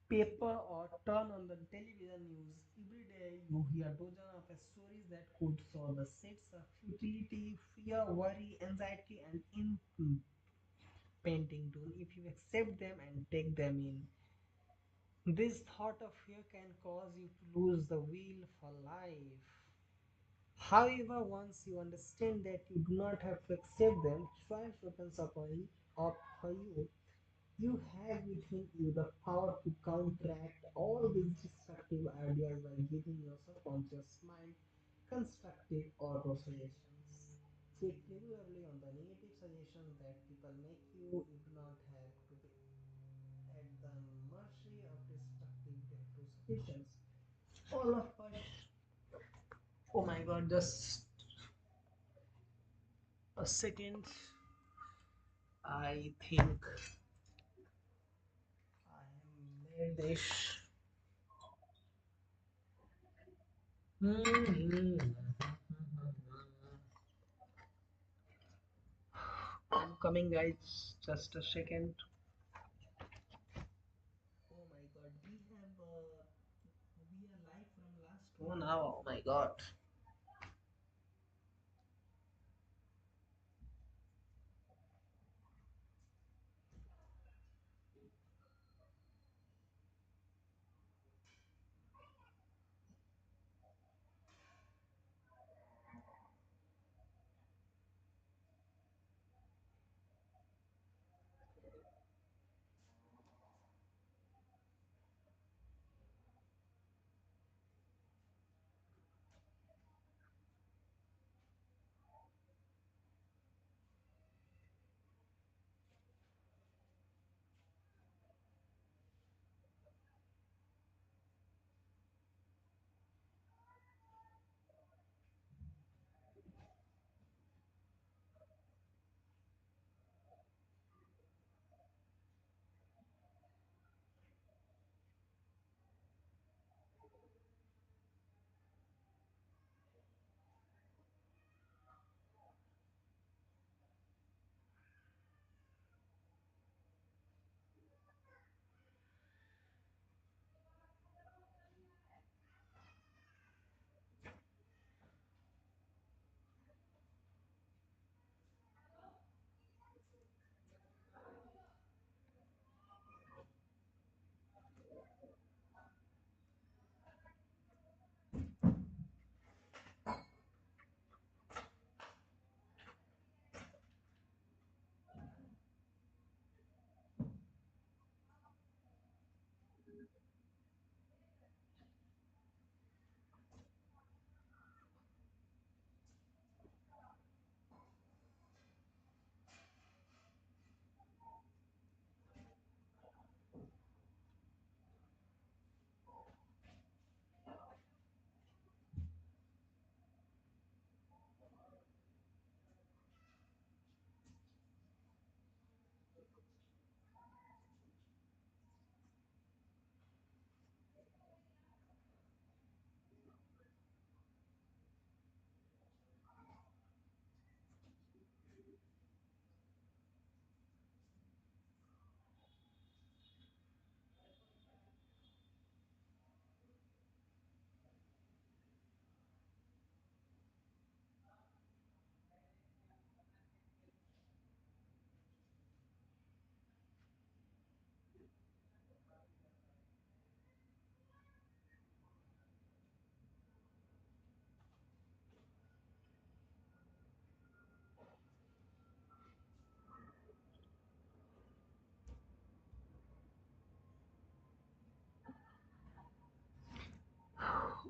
paper or turn on the television news. Every day you hear dozens of stories that could show the sets of futility, fear, worry, anxiety, and impending doom. If you accept them and take them in, this thought of fear can cause you to lose the will for life. However, once you understand that you do not have to accept them, choice opens up for you. You have within you the power to counteract all these destructive ideas by giving your subconscious mind constructive auto suggestions. Check regularly on the negative suggestions that people make you. You do not have to be at the mercy of destructive auto suggestions. All of us, oh my god, just a second. I think I made this. I'm coming, guys. Just a second. Oh my god, we are live from last 1 hour. Oh my god.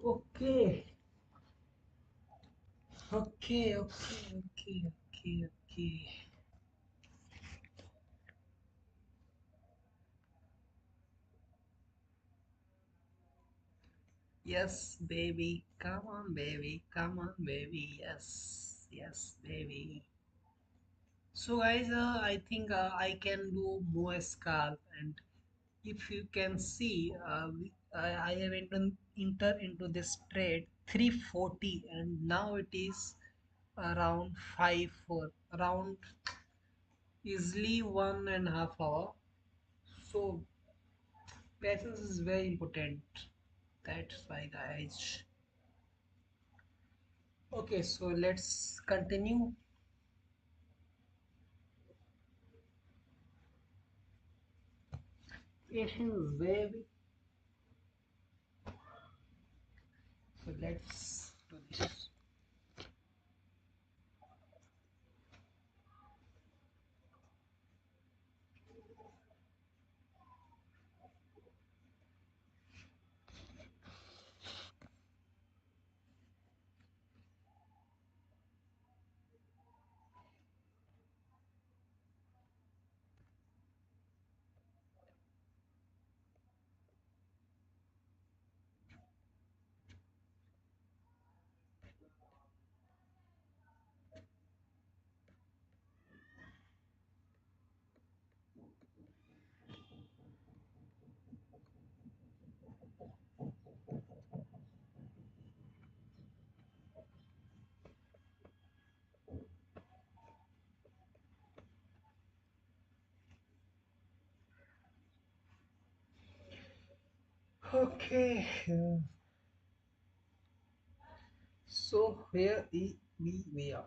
Okay, okay, okay, okay, okay, okay. Yes, baby, come on, baby, come on, baby. Yes, yes, baby. So, guys, I think I can do more scalp, and if you can see, I have enter into this trade 340, and now it is around 5 4, around easily 1.5 hour. So patience is very important. That's why, guys. Okay, so let's continue. Patience, baby. So let's do this. Okay, so where we are.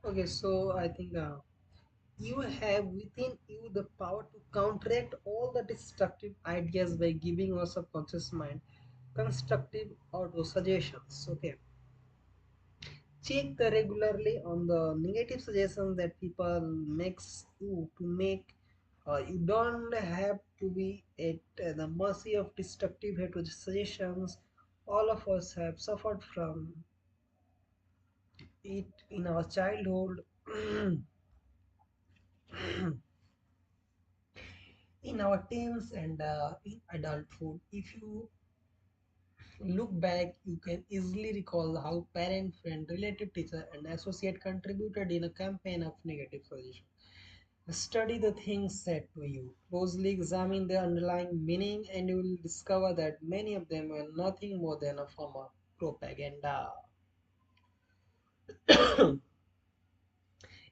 Okay, so I think you have within you the power to counteract all the destructive ideas by giving our subconscious mind constructive auto suggestions. Okay, check the regularly on the negative suggestions that people makes you to make. You don't have to be at the mercy of destructive hatred suggestions. All of us have suffered from it in our childhood. In our teens and in adulthood. If you look back, you can easily recall how parent, friend, relative, teacher, and associate contributed in a campaign of negative suggestion. Study the things said to you, closely examine the underlying meaning, and you will discover that many of them were nothing more than a form of propaganda.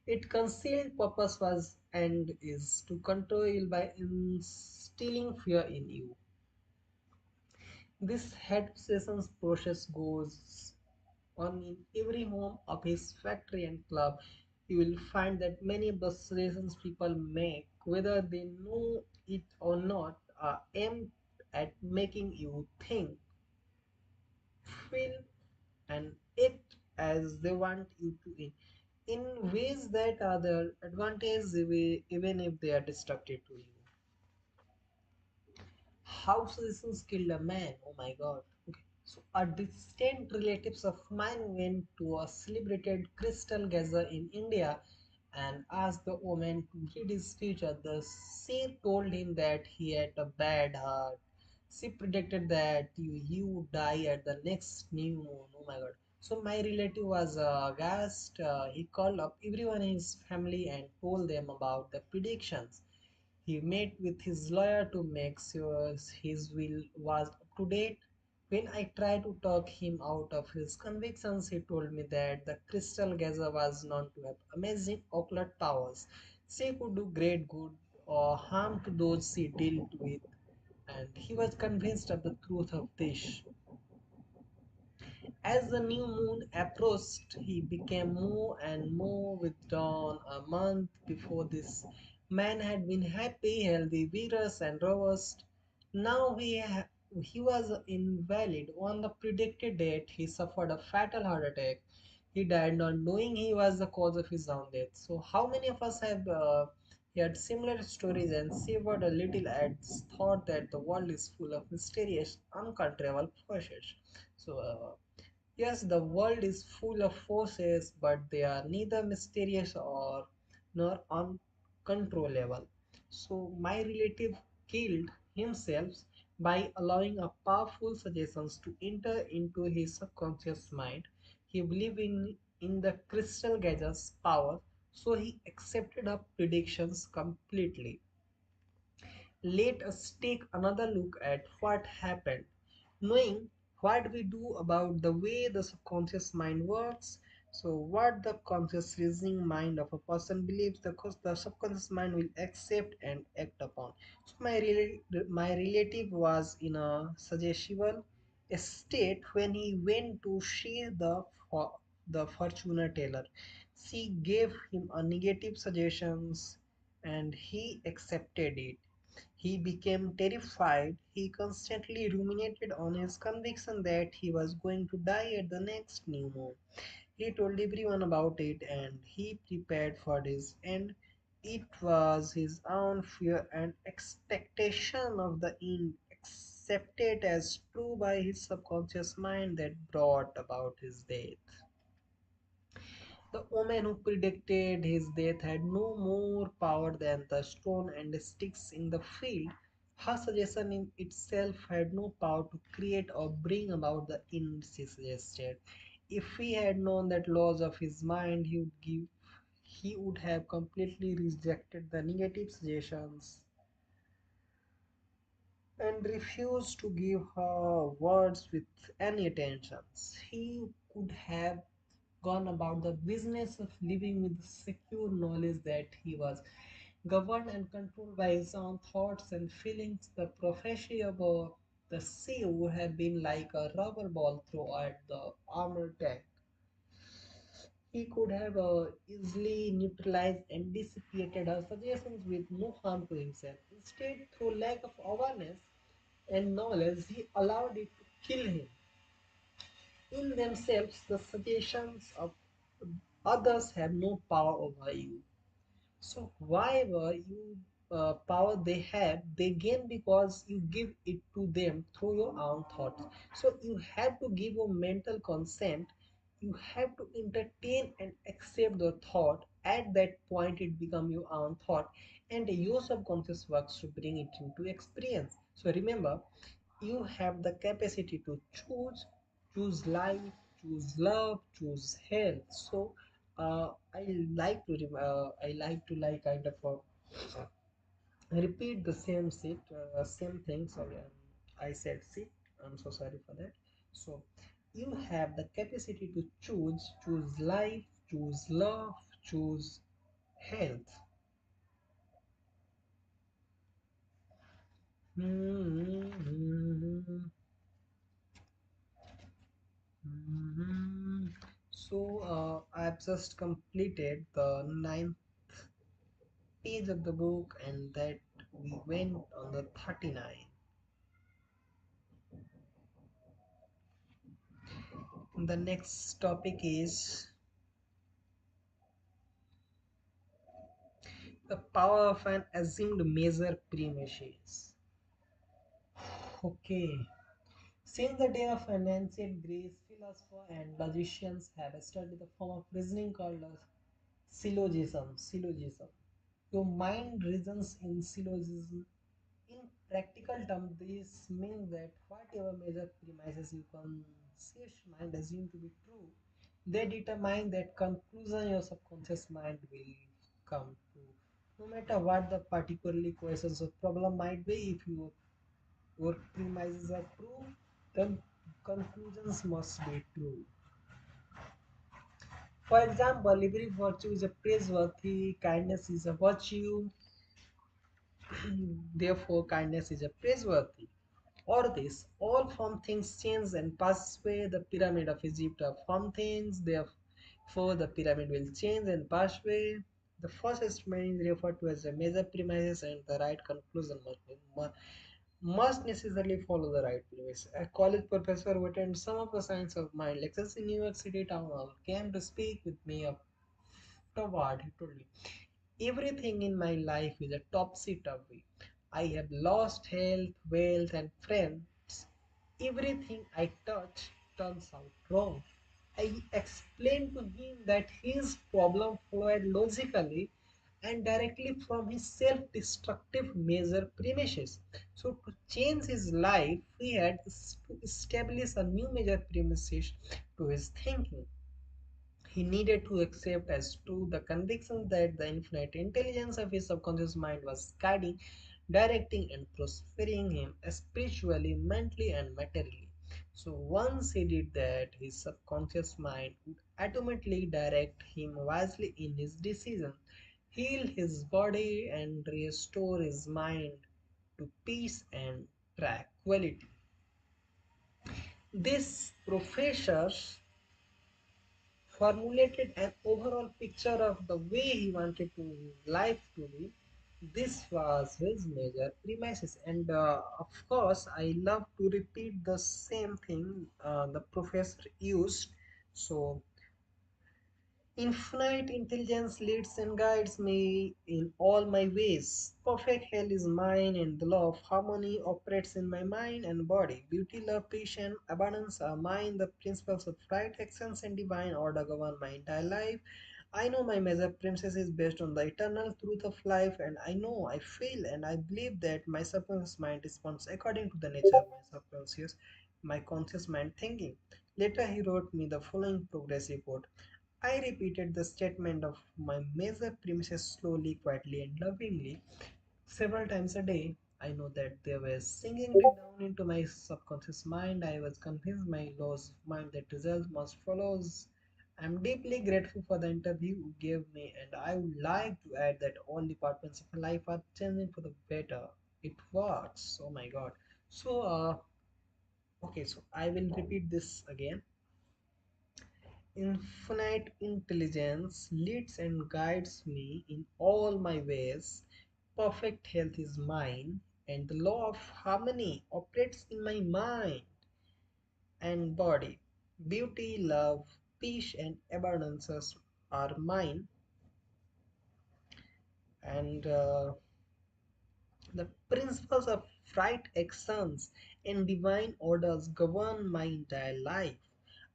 Its concealed purpose was and is to control you by instilling fear in you. This head sessions process goes on in every home, office, factory, and club. You will find that many of the suggestions people make, whether they know it or not, are aimed at making you think, feel, and act as they want you to in ways that are the advantage even if they are destructive to you. How citizens killed a man. Oh my god. Okay. So a distant relatives of mine went to a celebrated crystal gazer in India and asked the woman to read his future. The seer told him that he had a bad heart. She predicted that he would die at the next new moon. Oh my god. So my relative was aghast. He called up everyone in his family and told them about the predictions. He met with his lawyer to make sure his will was up to date. When I tried to talk him out of his convictions, he told me that the crystal gazer was known to have amazing occult powers. She could do great good or harm to those she dealt with, and he was convinced of the truth of this. As the new moon approached, he became more and more withdrawn. A month before this, man had been happy, healthy, vigorous, and robust. Now he was invalid. On the predicted date, he suffered a fatal heart attack. He died not knowing he was the cause of his own death. So, how many of us have He had similar stories and savored a little at thought that the world is full of mysterious, uncontrollable forces. So, yes, the world is full of forces, but they are neither mysterious or nor uncontrollable. So my relative killed himself by allowing a powerful suggestions to enter into his subconscious mind. He believed in the crystal gaze's power, so he accepted her predictions completely. Let us take another look at what happened. Knowing what we do about the way the subconscious mind works, so what the conscious reasoning mind of a person believes, the subconscious mind will accept and act upon. So my relative was in a suggestible state when he went to see the fortune teller. She gave him a negative suggestions and he accepted it. He became terrified. He constantly ruminated on his conviction that he was going to die at the next new moon. He told everyone about it and he prepared for this. And it was his own fear and expectation of the end, accepted as true by his subconscious mind, that brought about his death. The woman who predicted his death had no more power than the stone and sticks in the field. Her suggestion in itself had no power to create or bring about the end she suggested. If he had known that laws of his mind, he would have completely rejected the negative suggestions and refused to give her words with any attention. He could have gone about the business of living with the secure knowledge that he was governed and controlled by his own thoughts and feelings. The prophecy about the sea would have been like a rubber ball thrown at the armor tank. He could have easily neutralized and dissipated her suggestions with no harm to himself. Instead, through lack of awareness and knowledge, he allowed it to kill him. In themselves, the suggestions of others have no power over you. So whatever you power they have, they gain because you give it to them through your own thoughts. So you have to give your mental consent. You have to entertain and accept the thought. At that point, it become your own thought, and your subconscious works to bring it into experience. So remember, you have the capacity to choose life, choose love, choose health. So I like to like kind of repeat the same thing. Sorry, I said sit. I'm so sorry for that. So you have the capacity to choose life, choose love, choose health. Hmm. Mhm. So I've just completed the ninth page of the book, and that we went on the 39. The next topic is the power of an assumed measure premises. Okay. Since the day of an ancient Greece, philosophers and logicians have studied the form of reasoning called a syllogism. Syllogism. Your mind reasons in syllogism. In practical terms, this means that whatever major premises you conscious mind assume to be true, they determine that conclusion your subconscious mind will come to. No matter what the particularly questions or problem might be, if your premises are true, then conclusions must be true. For example, every virtue is a praiseworthy, kindness is a virtue, therefore kindness is a praiseworthy. Or this, all form things change and pass away. The pyramid of Egypt are form things, therefore the pyramid will change and pass away. The first statement is referred to as a major premises, and the right conclusion must necessarily follow the right premise. A college professor who attended some of the science of mind lectures in New York City Town Hall came to speak with me afterward. He told me, Everything in my life is a topsy-turvy. I have lost health, wealth, and friends. Everything I touch turns out wrong. I explained to him that his problem flowed logically and directly from his self-destructive major premises. So to change his life, he had to establish a new major premises to his thinking. He needed to accept as true the conviction that the infinite intelligence of his subconscious mind was guiding, directing, and prospering him spiritually, mentally, and materially. So once he did that, his subconscious mind would automatically direct him wisely in his decisions, heal his body, and restore his mind to peace and tranquility. This professor's formulated an overall picture of the way he wanted to life to be. This was his major premises, and of course, I love to repeat the same thing the professor used. So infinite intelligence leads and guides me in all my ways. Perfect health is mine, and the law of harmony operates in my mind and body. Beauty, love, peace, and abundance are mine. The principles of right actions and divine order govern my entire life. I know my major premises is based on the eternal truth of life, and I know I feel and I believe that my subconscious mind responds according to the nature of my conscious mind thinking. Later, he wrote me the following progress report. I repeated the statement of my major premises slowly, quietly, and lovingly several times a day. I know that they were sinking deep down into my subconscious mind. I was convinced my laws of mind that results must follow. I'm deeply grateful for the interview you gave me, and I would like to add that all departments of my life are changing for the better. It works. Oh my God. So, okay, so I will repeat this again. Infinite intelligence leads and guides me in all my ways. Perfect health is mine, and the law of harmony operates in my mind and body. Beauty, love, peace, and abundances are mine, and the principles of right actions and divine orders govern my entire life.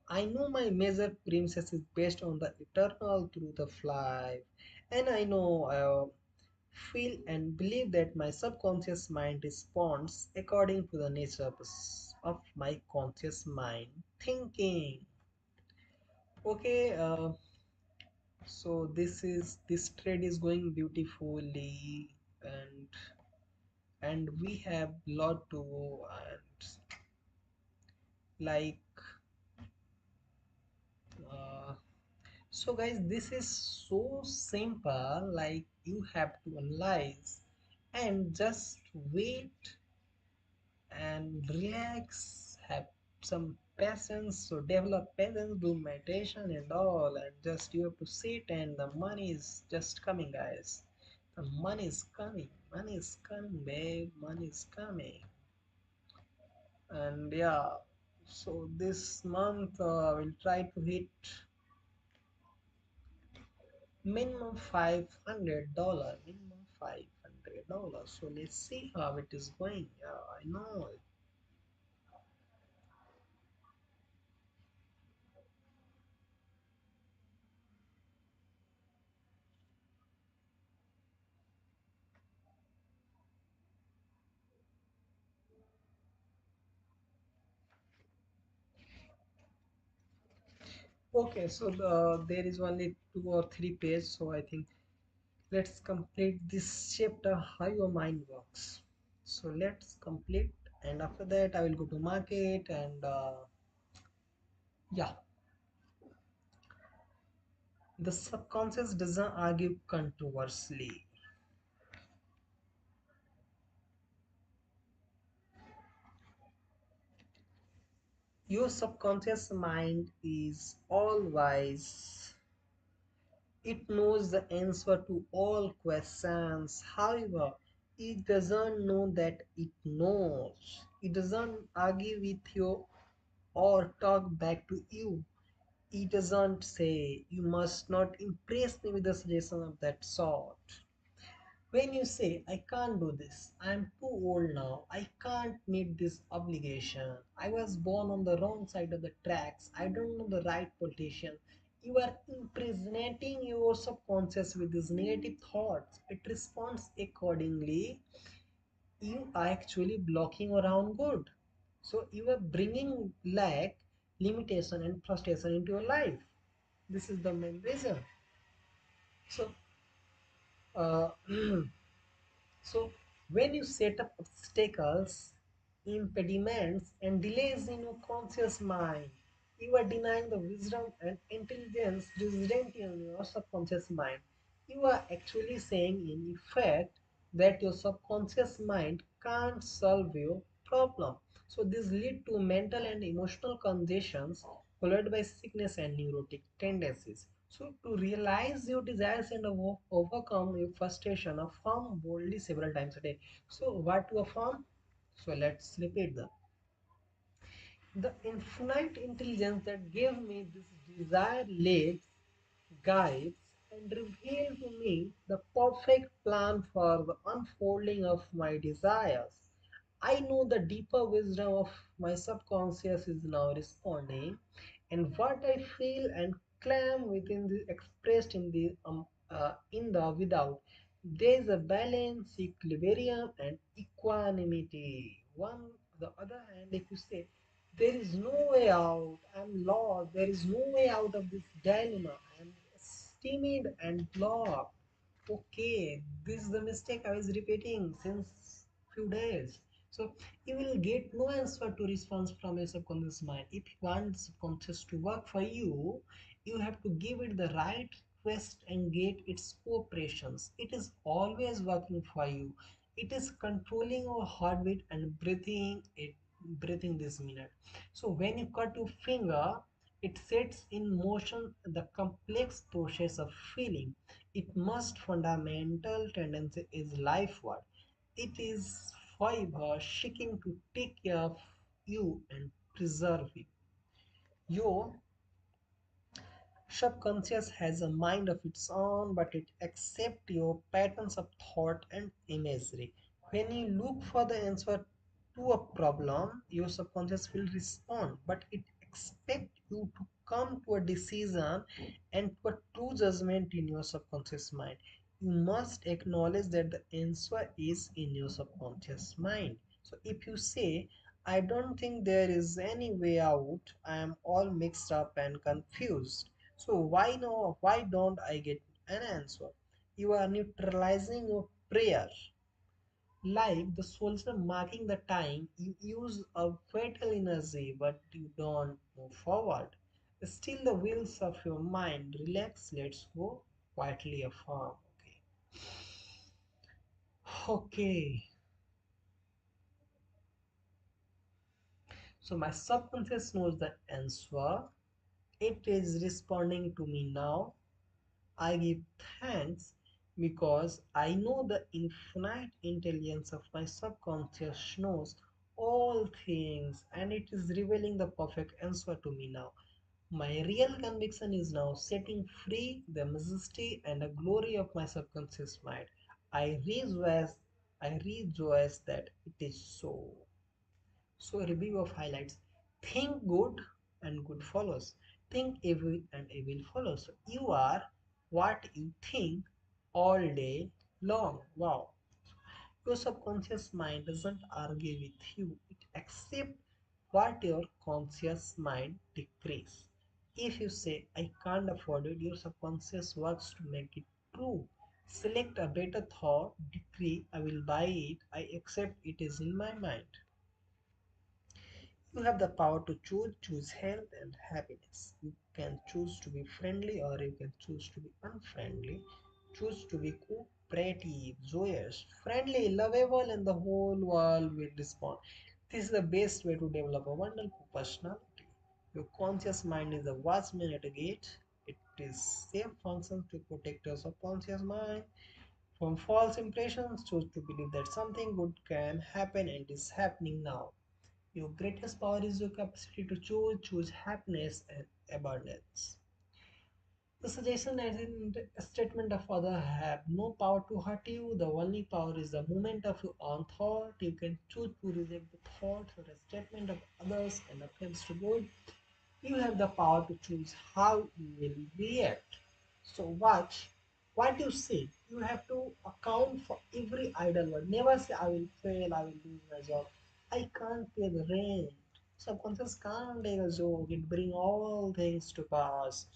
I know my major premises is based on the eternal truth of life, and I know, feel, and believe that my subconscious mind responds according to the nature of my conscious mind thinking. Okay, so this trade is going beautifully, and we have lot to and like uh, so guys, this is so simple. Like, you have to analyze and just wait and relax, have some patience. So develop patience, do meditation and all, and just you have to sit, and the money is just coming, guys. The money is coming, money is coming, babe, money is coming. And yeah, so this month we'll try to hit minimum $500, minimum $500. So let's see how it is going. Yeah, I know. Okay, so there is only 2 or 3 pages, so I think let's complete this chapter, how your mind works. So let's complete, and after that I will go to market, and yeah, the subconscious doesn't argue controversially. Your subconscious mind is all wise. It knows the answer to all questions. However, it doesn't know that it knows. It doesn't argue with you or talk back to you. It doesn't say you must not impress me with a suggestion of that sort. When you say, I can't do this, I'm too old now, I can't meet this obligation, I was born on the wrong side of the tracks, I don't know the right politician, you are imprisoning your subconscious with these negative thoughts. It responds accordingly. You are actually blocking around good. So you are bringing lack, limitation, and frustration into your life. This is the main reason. So, uh, So, when you set up obstacles, impediments, and delays in your conscious mind, you are denying the wisdom and intelligence resident in your subconscious mind. You are actually saying, in effect, that your subconscious mind can't solve your problem. So, this lead to mental and emotional congestions followed by sickness and neurotic tendencies. So, to realize your desires and overcome your frustration, affirm boldly several times a day. So, what to affirm? So, let's repeat them. The infinite intelligence that gave me this desire leads, guides, and reveals to me the perfect plan for the unfolding of my desires. I know the deeper wisdom of my subconscious is now responding, and what I feel and claim within the expressed in the without. There is a balance, equilibrium, and equanimity. One the other hand, if you say there is no way out, I'm lost, there is no way out of this dilemma, I'm timid and blocked. Okay, this is the mistake I was repeating since few days. So you will get no answer to response from your subconscious mind. If you want subconscious to work for you, you have to give it the right request and get its cooperations. It is always working for you. It is controlling your heartbeat and breathing this minute. So when you cut your finger, it sets in motion the complex process of feeling. It must fundamental tendency is lifeward. It is fiber seeking to take care of you and preserve you. Your subconscious has a mind of its own, but it accepts your patterns of thought and imagery. When you look for the answer to a problem, your subconscious will respond, but it expects you to come to a decision and to a true judgment in your subconscious mind. You must acknowledge that the answer is in your subconscious mind. So if you say, I don't think there is any way out, I am all mixed up and confused, so why no? Why don't I get an answer? You are neutralizing your prayer. Like the soldier marking the time, you use a vital energy, but you don't move forward. Still, the wheels of your mind relax. Let's go quietly affirm. Okay. So my subconscious knows the answer. It is responding to me now. I give thanks because I know the infinite intelligence of my subconscious knows all things and it is revealing the perfect answer to me now. My real conviction is now setting free the majesty and the glory of my subconscious mind. I rejoice, I rejoice that it is so. So, a review of highlights. Think good and good follows. Think evil and evil follows. So you are what you think all day long. Wow. Your subconscious mind doesn't argue with you, it accepts what your conscious mind decrees. If you say, I can't afford it, your subconscious works to make it true. Select a better thought, decree, I will buy it, I accept it is in my mind. You have the power to choose health and happiness. You can choose to be friendly or you can choose to be unfriendly. Choose to be cooperative, joyous, friendly, lovable, and the whole world will respond. This is the best way to develop a wonderful personality. Your conscious mind is the watchman at the gate. It is safe function to protect your subconscious mind from false impressions. Choose to believe that something good can happen and is happening now. Your greatest power is your capacity to choose happiness and abundance. The suggestion as in a statement of other have no power to hurt you. The only power is the movement of your own thought. You can choose to reject the thought or a statement of others and offense to good. You have the power to choose how you will react. So watch what you say. You have to account for every idle word. Never say I will fail, I will lose my job. I can't pay the rent. Subconscious can't take a joke. It bring all things to pass.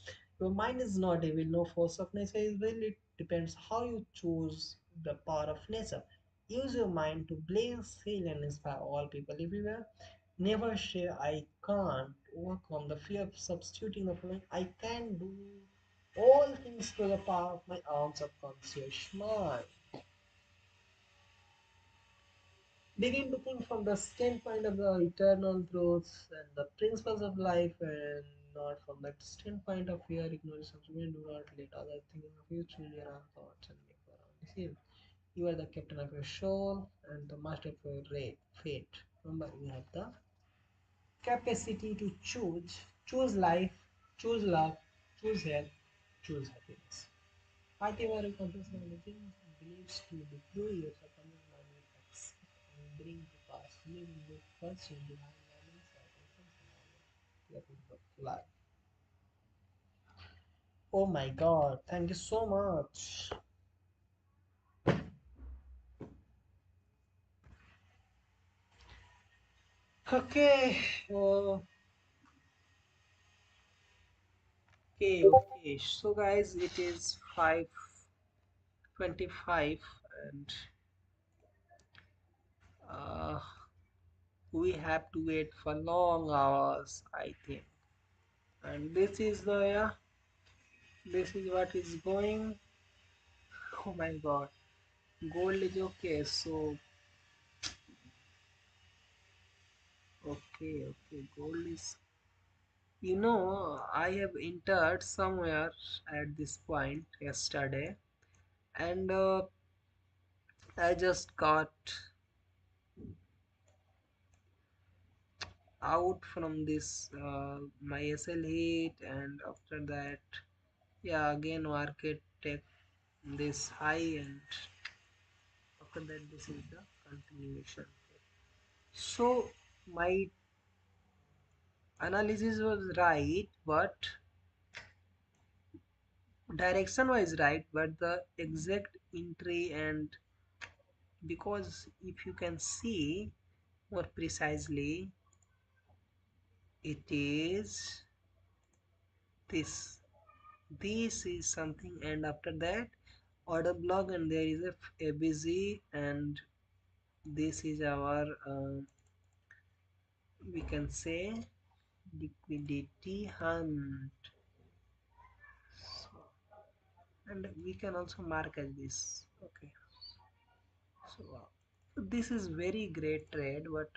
Your mind is not evil, no force of nature is evil. It depends how you choose the power of nature. Use your mind to blaze, heal, and inspire all people everywhere. Never say I can't overcome the fear of substituting the following. I can do all things through the power of my own subconscious mind. Begin to think from the standpoint of the eternal truths and the principles of life and not from the standpoint of fear, ignorance, substitution. Do not let others think of you, choose your own thoughts and make your own decisions. You are the captain of your soul and the master of your fate. Remember, you have the capacity to choose life, choose love, choose health, choose happiness. Whatever you conscious knowledge believes to be true, your subconscious mind will accept and bring to pass. Live in your pursuit divine knowledge, life. Oh my god, thank you so much. Okay, uh, okay. So guys, it is 5:25 and uh, we have to wait for long hours, I think. And this is the yeah, this is what is going. Oh my god, gold is okay. So okay, gold is. I have entered somewhere at this point yesterday, and I just got out from this my SL hit, and after that, yeah, again market take this high, and after that this is the continuation. So my analysis was right, but direction was right, but the exact entry, and because if you can see more precisely, it is this. This is something, and after that order block, and there is a busy, and this is our we can say liquidity hunt. So, and we can also mark as this. Okay, so this is very great trade, but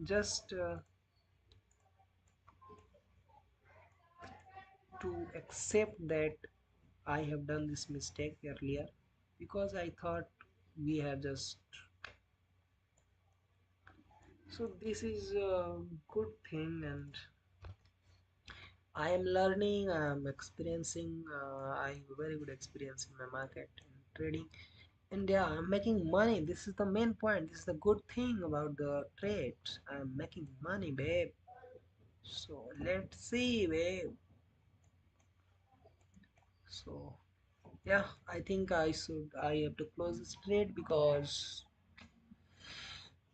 just to accept that I have done this mistake earlier, because I thought we have just. So this is a good thing, and I am learning, I am experiencing, I have very good experience in my market and trading, and yeah, I'm making money. This is the main point. This is the good thing about the trade. I'm making money, babe. So let's see, babe. So yeah, I think I have to close this trade because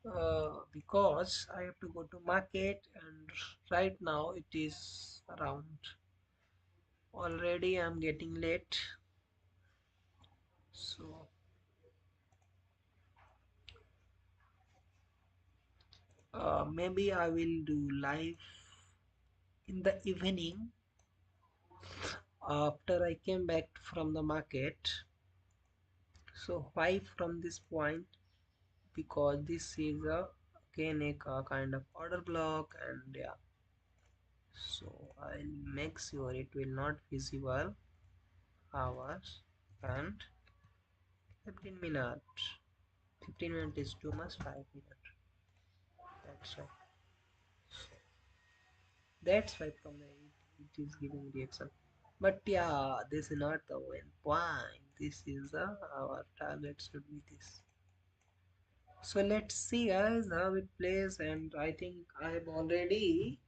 I have to go to market, and right now it is around, already I'm getting late. So maybe I will do live in the evening after I came back from the market. So why from this point? Because this is a again a kind of order block, and yeah, so I'll make sure it will not visible hours and 15 minutes. 15 minutes is too much. 5 minutes. So that's why from the it is giving reaction. But yeah, this is not the main point. This is our target should be this. So let's see guys how it plays, and I think I've already.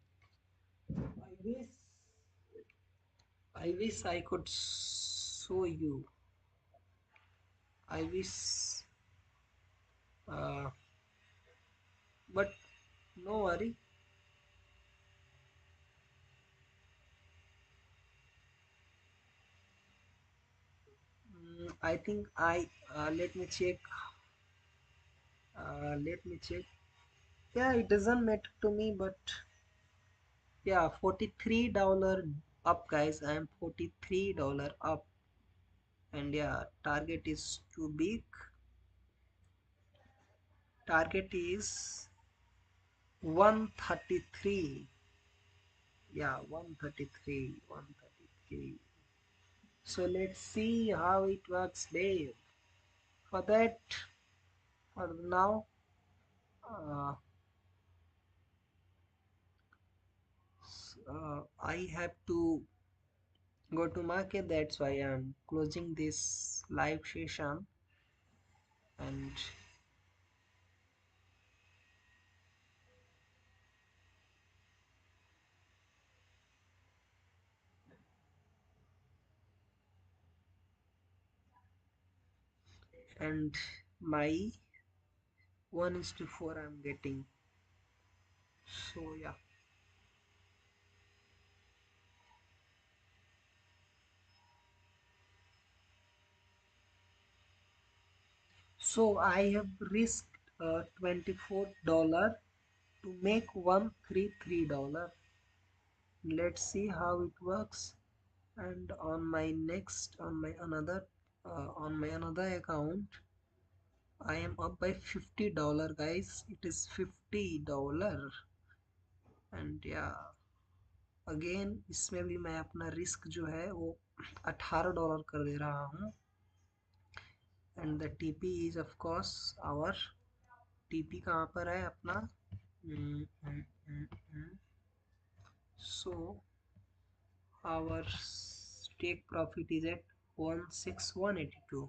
I wish I could show you. I wish, uh, but no worry. I think I let me check. Let me check. Yeah, it doesn't matter to me, but yeah, $43 up, guys. I am $43 up, and yeah, target is too big. Target is 133. Yeah, 133, 133. So let's see how it works, babe. For that, for now, uh, I have to go to market. That's why I'm closing this live session, and my 1:4 I'm getting. So yeah. So I have risked $24 to make $133. Let's see how it works. And on my next, on my another account, I am up by $50, guys. It is $50, and yeah, again इसमें भी मैं अपना risk जो है वो $18 कर दे रहा हूँ. And the TP is of course our TP कहाँ पर है अपना. So our take profit is at 16182.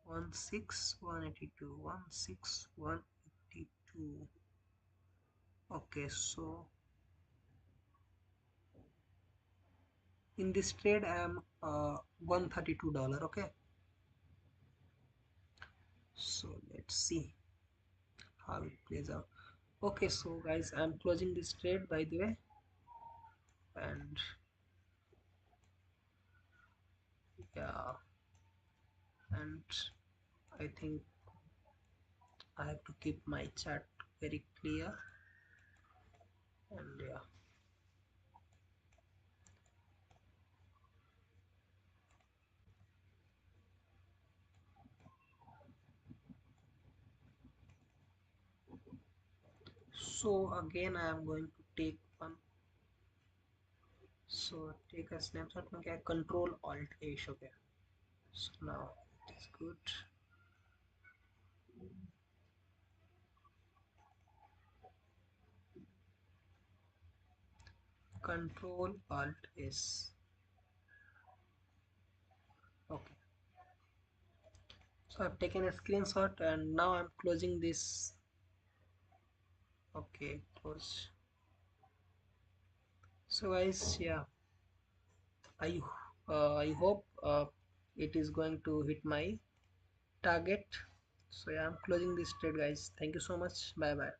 16182, 16182. Okay, so in this trade I am $132. Okay, so let's see how it plays out. Okay, so guys, I'm closing this trade by the way, and yeah, and I think I have to keep my chart very clear, and yeah. So again I am going to take one. So take a snapshot. Okay, control alt A. Okay, so now it is good. Control alt S. Okay, so I've taken a screenshot, and now I'm closing this. Okay, close. So guys, yeah, I hope it is going to hit my target. So yeah, I'm closing this trade, guys. Thank you so much. Bye bye.